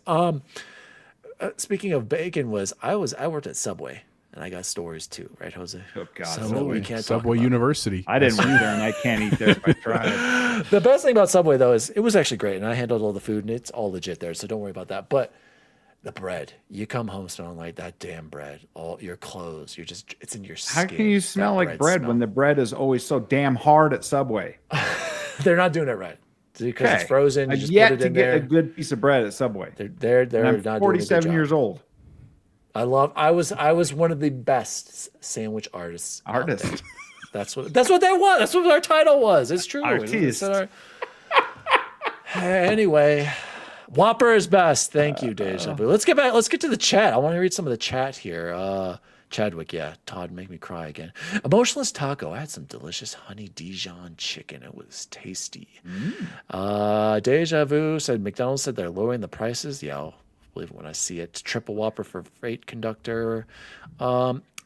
Speaking of bacon, I worked at Subway, and I got stories too, right, Jose? Oh, God, Subway, we can't talk Subway about. University. I didn't work there, and I can't eat there if I tried. The best thing about Subway though is it was actually great, and I handled all the food, and it's all legit there, so don't worry about that. But the bread, you come home smelling like that damn bread. All your clothes, it's in your skin. How can you smell That like bread when the bread is always so damn hard at Subway? they're not doing it right because it's frozen? You I've just yet put it to in get there. a good piece of bread at Subway. They're And not I'm doing a good 47 job. years old. I was one of the best sandwich artists. out there. Artist. That's what that was. That's what our title was. It's true. Artiste. Anyway, Whopper is best. Thank you, Deja Vu. Let's get back. Let's get to the chat. I want to read some of the chat here. Chadwick, yeah. Todd, make me cry again. Emotionless Taco. I had some delicious honey Dijon chicken. It was tasty. Deja Vu said McDonald's said they're lowering the prices. Yeah, I'll believe it when I see it. Triple Whopper for Freight Conductor.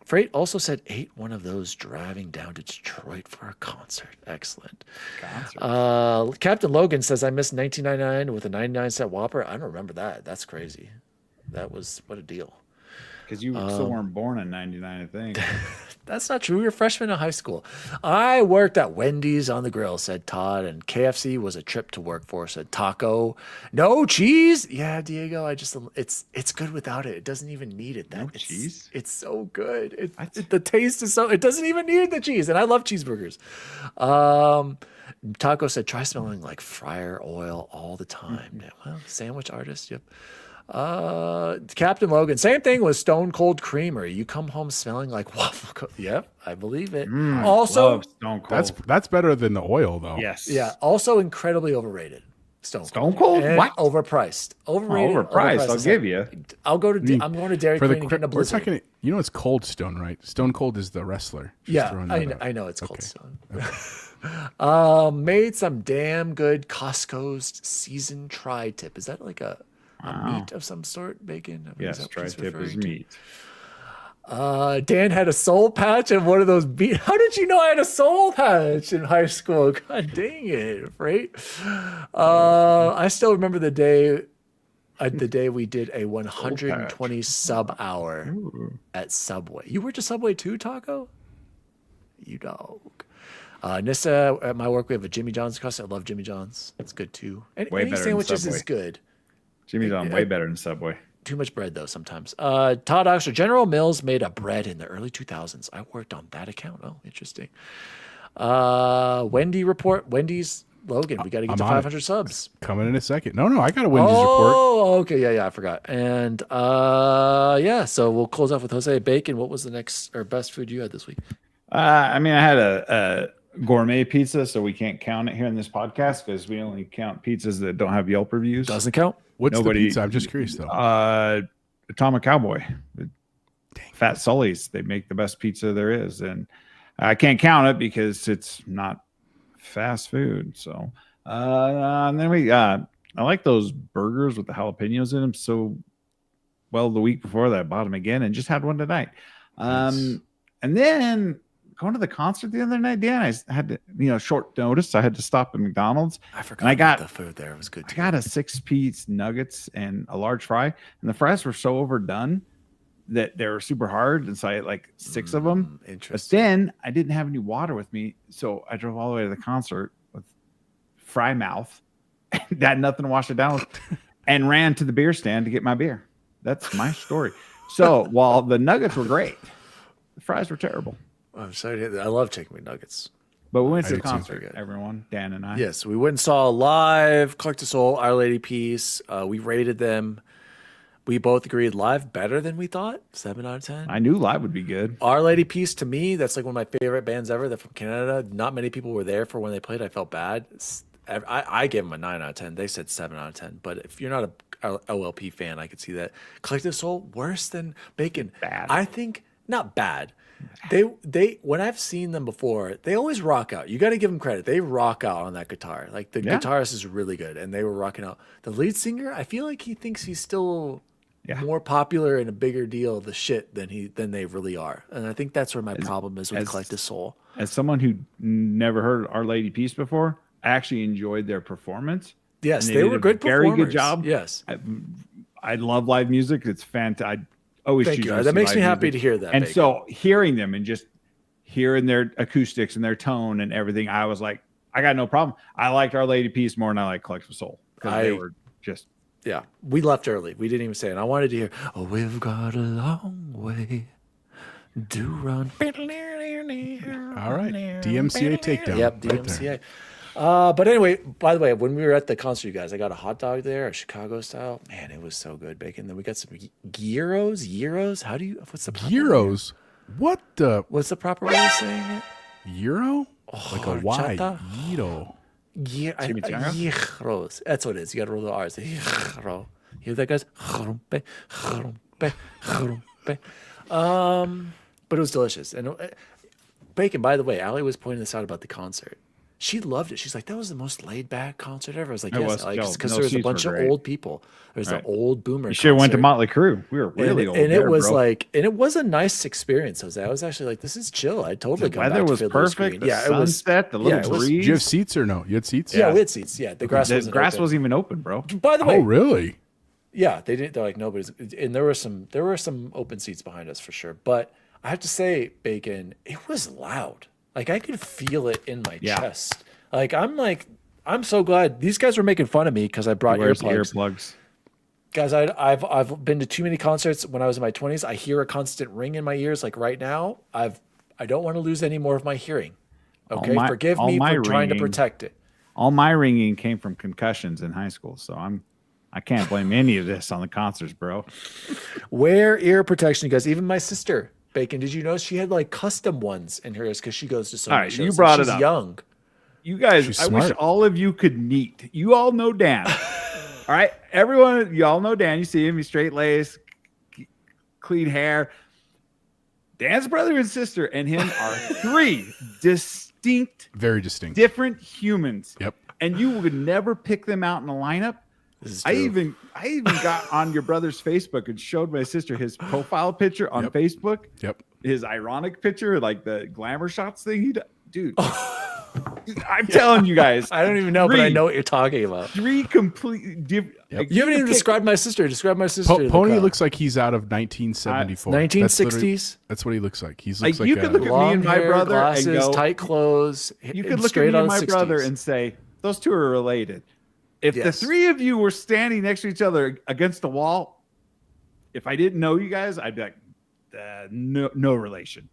Freight also said ate one of those driving down to Detroit for a concert. Excellent. Captain Logan says I missed 1999 with a 99-cent Whopper. I don't remember that. That's crazy. That was what a deal. Because you still weren't born in 99, I think. That's not true. We were freshmen in high school. I worked at Wendy's on the grill, said Todd, and KFC was a trip to work for, said Taco. No cheese? Yeah, Diego, it's good without it. It doesn't even need it. Cheese? It's so good. The taste is it doesn't even need the cheese, and I love cheeseburgers. Taco said, try smelling like fryer oil all the time. Yeah, well, sandwich artist, yep. Captain Logan, same thing with Stone Cold Creamery. You come home smelling like waffle cone. Yep, I believe it. Also, Love Stone Cold. That's better than the oil, though. Yes. yeah, also incredibly overrated. Stone Cold? And What? overpriced. Overrated. Overpriced. I'll It's give like- you. I'm going to Dairy For Queen and getting a we're Blizzard. talking, you know, it's Cold Stone, right? Stone Cold is the wrestler. Just Yeah, throwing I that out. know it's Cold Okay. Stone. Made some damn good Costco's seasoned tri-tip. Is that like a meat of some sort? Bacon? I mean, Yes, is that what he's tri-tip is referring to? meat. Dan had a soul patch and one of those How did you know I had a soul patch in high school? God dang it, right? I still remember the day we did a 120 sub hour at Subway. You worked at Subway too, Taco? You dog. Nissa, at my work, we have a Jimmy John's customer. I love Jimmy John's. It's good too. Any better than sandwiches is Subway. good. Jimmy's on way better than Subway. Too much bread though sometimes. Todd Oxford, General Mills made a bread in the early 2000s. I worked on that account. Oh, interesting. Wendy's Logan. We got to get to I'm on 500 subs. Coming in a second. No, I got a Wendy's report. Oh, okay, yeah, I forgot. And yeah, so we'll close off with Jose Bacon. What was the next or best food you had this week? I mean, I had a gourmet pizza, so we can't count it here in this podcast because we only count pizzas that don't have Yelp reviews. Doesn't count. What's Nobody- the pizza? I'm just curious though. Atomic Cowboy, Fat Sully's. They make the best pizza there is, and I can't count it because it's not fast food. So, and then I like those burgers with the jalapenos in them. So, well, the week before that, I bought them again and just had one tonight. Nice. And then going to the concert the other night, Dan. I had to, short notice. I had to stop at McDonald's. I forgot. And I got the food there. It was good. I got a 6-piece nuggets and a large fry, and the fries were so overdone that they were super hard, and so I had like 6 of them. Interesting. But then I didn't have any water with me, so I drove all the way to the concert with fry mouth, had nothing to wash it down with, and ran to the beer stand to get my beer. That's my story. So while the nuggets were great, the fries were terrible. I'm sorry. I love chicken McNuggets. But we went to the did too. concert, everyone, Dan and I. Yes, we went and saw live Clark to Soul, Our Lady Peace. We rated them. We both agreed live better than we thought. 7 out of 10. I knew live would be good. Our Lady Peace, to me, that's like one of my favorite bands ever. They're from Canada. Not many people were there for when they played. I felt bad. I gave them a 9 out of 10. They said 7 out of 10. But if you're not a OLP fan, I could see that. Collective Soul, worse than Bacon. Bad. I think not bad. They when I've seen them before, they always rock out. You got to give them credit. They rock out on that guitar. Like the guitarist is really good, and they were rocking out. The lead singer, I feel like he thinks he's still more popular and a bigger deal of the shit than they really are. And I think that's where my problem is with Collective Soul. As someone who never heard Our Lady Peace before, I actually enjoyed their performance. Yes, and they were good performers. Very good job. Yes. I love live music. It's fantastic. Always Thank choose you. to That see makes live me happy music. to hear that. And Bacon. so hearing them and just hearing their acoustics and their tone and everything, I was like, I got no problem. I liked Our Lady Peace more than I like Collective Soul because they were just. Yeah, we left early. We didn't even say it. And I wanted to hear, oh, we've got a long way to run. All right, DMCA takedown. Yep, right DMCA. there. But anyway, by the way, when we were at the concert, you guys, I got a hot dog there, a Chicago style. Man, it was so good, Bacon. Then we got some gyros. What's the proper Euros. What the What's the proper way of saying it? euro? Like a Y. horchata? Euro. Gyros. That's what it is. You got to roll the R's. Gyro. You hear that, guys? But it was delicious. And Bacon, by the way, Allie was pointing this out about the concert. She loved it. She's like, that was the most laid back concert ever. I was like, yes, because there was a bunch of old people. There's the old boomer. You should have went to Motley Crue. We were really old. And there, it was bro. like, and it was a nice experience, Jose. I was actually like, this is chill. I totally The come back weather to was Fiddler's perfect. Green. The sunset, the little breeze. Did you have seats or no? You had seats? Yeah, we had seats. Yeah, the grass The grass wasn't even open, bro. By the way, Oh, really? yeah, they didn't. They're like nobody's, and there were some open seats behind us for sure. But I have to say, Bacon, it was loud. Like I could feel it in my chest. I'm so glad these guys were making fun of me because I brought earplugs. Guys, I've been to too many concerts when I was in my 20s. I hear a constant ring in my ears. Like right now, I don't want to lose any more of my hearing. Okay, forgive me for trying to protect it. All my ringing came from concussions in high school, so I can't blame any of this on the concerts, bro. Wear ear protection, you guys. Even my sister, Bacon, did you know she had like custom ones in her ears because she goes to so many shows. You brought it She's up. young. You guys, She's I smart. wish all of you could meet. You all know Dan. All right, everyone, you all know Dan. You see him, he's straight laced, clean hair. Dan's brother and sister and him are 3 Very distinct. different humans. Yep. And you would never pick them out in a lineup. This is I true. even got on your brother's Facebook and showed my sister his profile picture on Facebook. Yep. His ironic picture, like the glamour shots thing he does. Dude, I'm telling you guys. I don't even know, but I know what you're talking about. 3 completely different. Yep. You haven't even described my sister. Describe my sister. to the Pony crowd. looks like he's out of 1974. 1960s. That's what he looks like. He Like, looks like you could look at me Long and my hair, brother glasses, and go, tight clothes. you could look at me and my brother and say, those two are related. If the 3 of you were standing next to each other against the wall, if I didn't know you guys, I'd be like, no relation.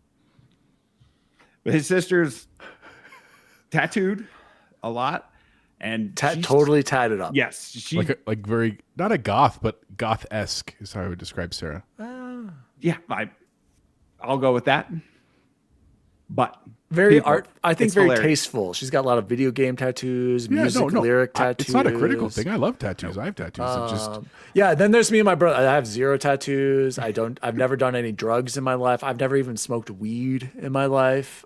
But his sister's tattooed a lot, and totally tatted up. Yes, she like very not a goth, but goth-esque is how I would describe Sarah. yeah, I'll go with that. But Very people, art. I think it's very hilarious. tasteful. She's got a lot of video game tattoos, music, lyric tattoos. It's not a critical thing. I love tattoos. I have tattoos. It just Yeah, then there's me and my brother. I have 0 tattoos. I've never done any drugs in my life. I've never even smoked weed in my life.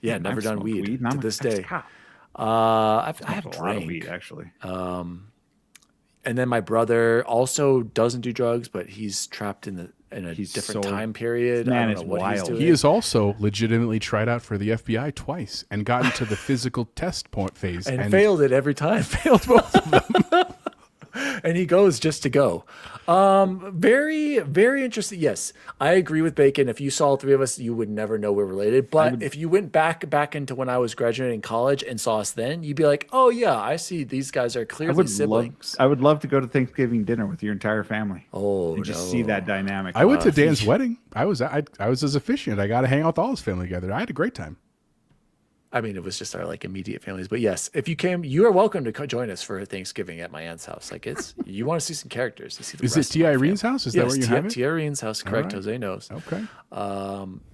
Yeah, never I've done smoked weed and to I'm this a day. cop. I have a lot of drank. weed actually. And then my brother also doesn't do drugs, but he's trapped in in a He's different so- time period. man I is don't know what he's wild. doing. He has also legitimately tried out for the FBI twice and gotten to the physical test point phase and failed it every time. failed both of them. And he goes just to go. Very, very interesting. Yes, I agree with Bacon. If you saw all three of us, you would never know we're related. But if you went back into when I was graduating college and saw us then, you'd be like, oh yeah, I see these guys are clearly siblings. I would love to go to Thanksgiving dinner with your entire family. Oh, and just see that dynamic. I went to Dan's wedding. I was his officiant. I got to hang out with all his family together. I had a great time. I mean, it was just our like immediate families. But yes, if you came, you are welcome to join us for Thanksgiving at my aunt's house. Like you want to see some characters. To see the Is it T. Irene's house? Is that where you have it? T. Irene's house. Correct. right. Jose knows. Okay.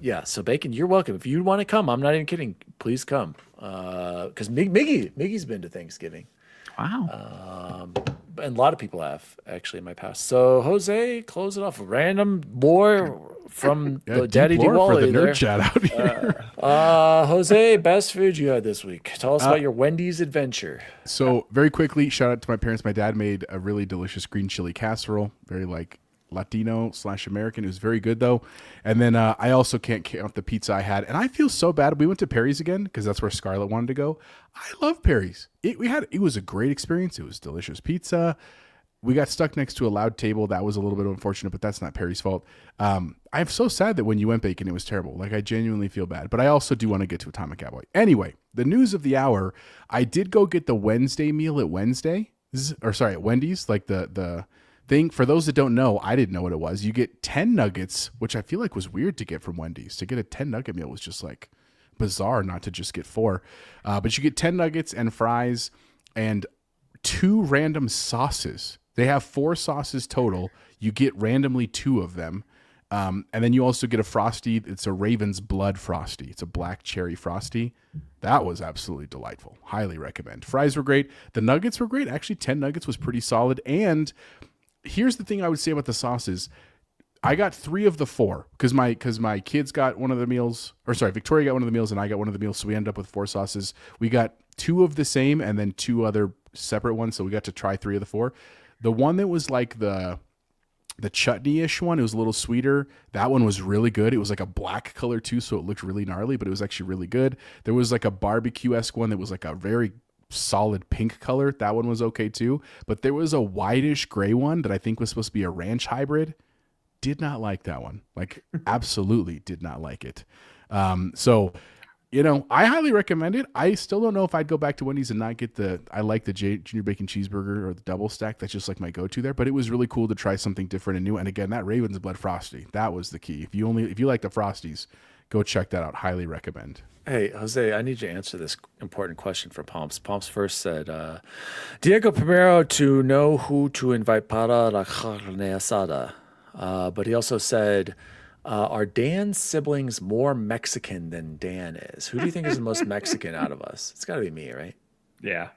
Yeah. So Bacon, you're welcome. If you want to come, I'm not even kidding. Please come. Because Miggy's been to Thanksgiving. Wow. And a lot of people have actually in my past. So Jose, close it off. Random more from the Daddy deep lore for the Diwali nerd there. chat out here. Jose, best food you had this week. Tell us about your Wendy's adventure. So very quickly, shout out to my parents. My dad made a really delicious green chili casserole, very like Latino/American. It was very good though. And then I also can't count the pizza I had. And I feel so bad. We went to Perry's again because that's where Scarlett wanted to go. I love Perry's. It was a great experience. It was delicious pizza. We got stuck next to a loud table. That was a little bit unfortunate, but that's not Perry's fault. I'm so sad that when you went Bacon, it was terrible. Like I genuinely feel bad, but I also do want to get to Atomic Cowboy. Anyway, the news of the hour, I did go get the Wednesday meal at at Wendy's, like the thing. For those that don't know, I didn't know what it was. You get 10 nuggets, which I feel like was weird to get from Wendy's. To get a 10 nugget meal was just like bizarre, not to just get 4. But you get 10 nuggets and fries and 2 random sauces. They have 4 sauces total. You get randomly 2 of them. And then you also get a Frosty. It's a Raven's Blood Frosty. It's a black cherry Frosty. That was absolutely delightful. Highly recommend. Fries were great. The nuggets were great. Actually, 10 nuggets was pretty solid. And here's the thing I would say about the sauces. I got 3 of the 4 because my kids got one of the meals, Victoria got one of the meals and I got one of the meals. So we ended up with 4 sauces. We got 2 of the same and then 2 other separate ones. So we got to try 3 of the 4. The one that was like the chutney-ish one, it was a little sweeter. That one was really good. It was like a black color too, so it looked really gnarly, but it was actually really good. There was like a barbecue-esque one that was like a very solid pink color. That one was okay too. But there was a whitish gray one that I think was supposed to be a ranch hybrid. Did not like that one. Like absolutely did not like it. So I highly recommend it. I still don't know if I'd go back to Wendy's and not get I like the Junior Bacon Cheeseburger or the double stack. That's just like my go-to there, but it was really cool to try something different and new. And again, that Raven's Blood Frosty, that was the key. If you like the Frosties, go check that out. Highly recommend. Hey, Jose, I need you to answer this important question for Pomps. Pomps first said, Diego Primero to know who to invite para la carne asada. But he also said, are Dan's siblings more Mexican than Dan is? Who do you think is the most Mexican out of us? It's got to be me, right? Yeah.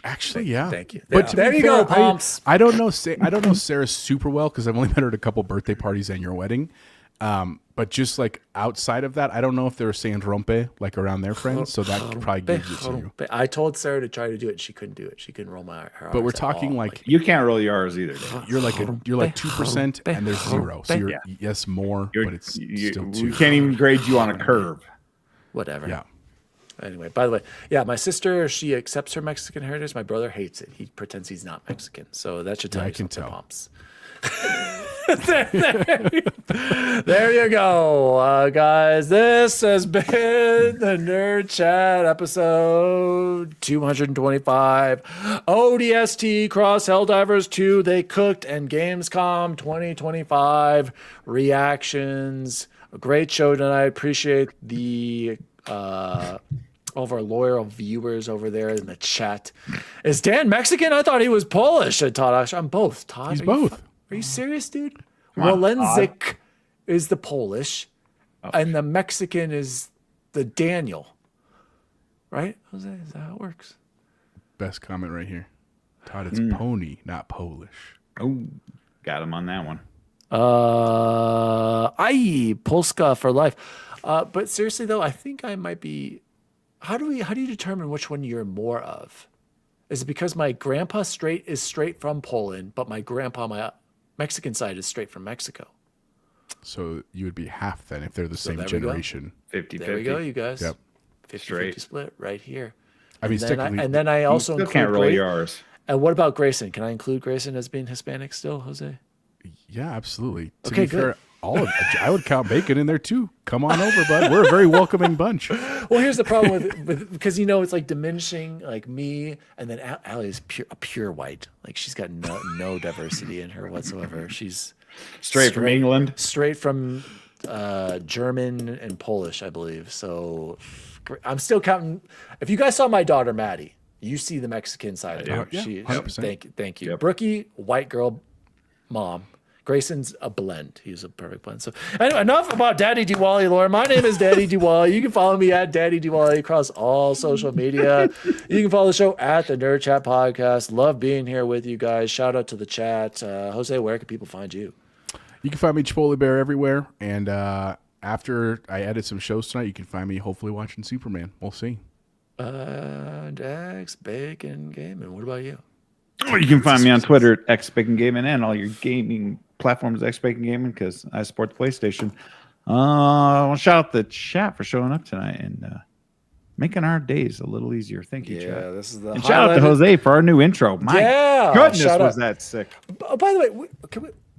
Actually, yeah. Thank you. But There you go, Pomps. I don't know Sarah super well because I've only met her at a couple birthday parties and your wedding. But just like outside of that, I don't know if they were saying rompe like around their friends, so that probably gives it to you. I told Sarah to try to do it. She couldn't do it. She couldn't roll her But we're R's at talking all. like You can't roll your R's either, Dave. you're like 2% and there's 0. So you're yes more, but it's still 2. We can't even grade you on a curve. whatever. Yeah. Anyway, by the way, yeah, my sister, she accepts her Mexican heritage. My brother hates it. He pretends he's not Mexican. So that should tell Yeah, I you can something, tell. Pomps. There you go, guys. This has been the Nerd Chat episode 225. ODST Cross Helldivers 2, They Cooked, and Gamescom 2025 reactions. A great show tonight. Appreciate the all of our loyal viewers over there in the chat. Is Dan Mexican? I thought he was Polish. Todd, I'm both. Todd, He's both. Are you serious, dude? Come on, Walensik is the Polish, and the Mexican is the Daniel. Right, Jose? Is that how it works? Best comment right here. Todd, it's pony, not Polish. Oh, got him on that one. Polska for life. But seriously though, I think I might be. How do you determine which one you're more of? Is it because my grandpa is straight from Poland, but my Mexican side is straight from Mexico? So you would be half then if they're the same there we go. generation. 50-50. There we go, you guys. Yep. 50-50 split right here. I mean, And then I also You still can't roll yours. And what about Grayson? Can I include Grayson as being Hispanic still, Jose? yeah, absolutely. To Okay, be fair, I would count Bacon in there too. Come on over, bud. We're a very welcoming bunch. Well, here's the problem with because it's like diminishing like me, and then Allie is pure white. Like she's got no diversity in her whatsoever. She's Straight from England. straight from German and Polish, I believe. So I'm still counting. If you guys saw my daughter Maddie, you see the Mexican side of her. Yeah, 100%. Thank you. Yep. Brookie, white girl, mom. Grayson's a blend. He's a perfect blend. So anyway, enough about Daddy Diwali, Laura. My name is Daddy Diwali. You can follow me at Daddy Diwali across all social media. You can follow the show at the Nerd Chat Podcast. Love being here with you guys. Shout out to the chat. Jose, where can people find you? You can find me Chipotle Bear everywhere. And after I edit some shows tonight, you can find me hopefully watching Superman. We'll see. X Bacon Gaming. What about you? Or you can find me on Twitter at XBaconGaming and all your gaming platforms XBacon Gaming because I support the PlayStation. I want to shout out the chat for showing up tonight and making our days a little easier. Thank you, chat. This is the And shout out to Jose for our new intro. My goodness, was that sick. Oh, by the way,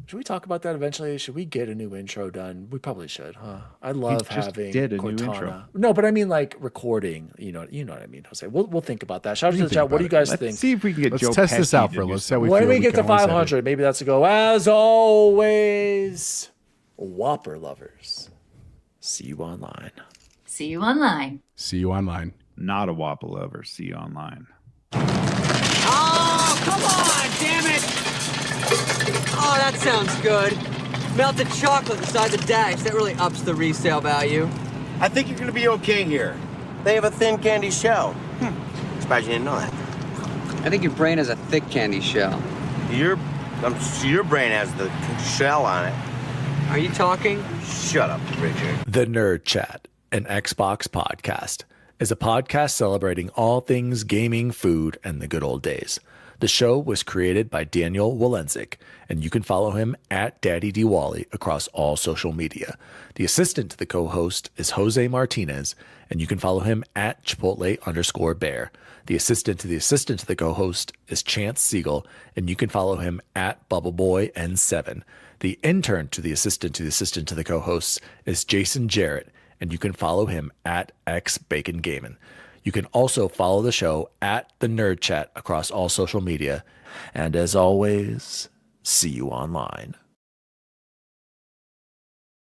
should we talk about that eventually? Should we get a new intro done? We probably should, huh? I love having did a Cortana. new intro. No, but I mean like recording. You know what I mean, Jose. We'll think about that. Shout out to the chat. What do you guys think? Let's see if we can get Let's Joe test this Pesci out to for do let's say we When feel we get to can always edit. 500, maybe that's a go. As always, Whopper lovers. See you online. See you online. See you online. Not a Wappa lover. See you online. Oh, come on, damn it! Oh, that sounds good. Melted chocolate inside the dash. That really ups the resale value. I think you're gonna be okay here. They have a thin candy shell. Surprised you didn't know that. I think your brain has a thick candy shell. Your brain has the shell on it. Are you talking? Shut up, Richard. The Nerd Chat, an Xbox podcast, is a podcast celebrating all things gaming, food, and the good old days. The show was created by Daniel Walenzik, and you can follow him at Daddy Diwali across all social media. The assistant to the co-host is Jose Martinez, and you can follow him at Chipotle_Bear. The assistant to the co-host is Chance Siegel, and you can follow him at BubbleBoyN7. The intern to the assistant to the co-hosts is Jason Jarrett, and you can follow him at XBaconGaming. You can also follow the show at the Nerd Chat across all social media. And as always, see you online.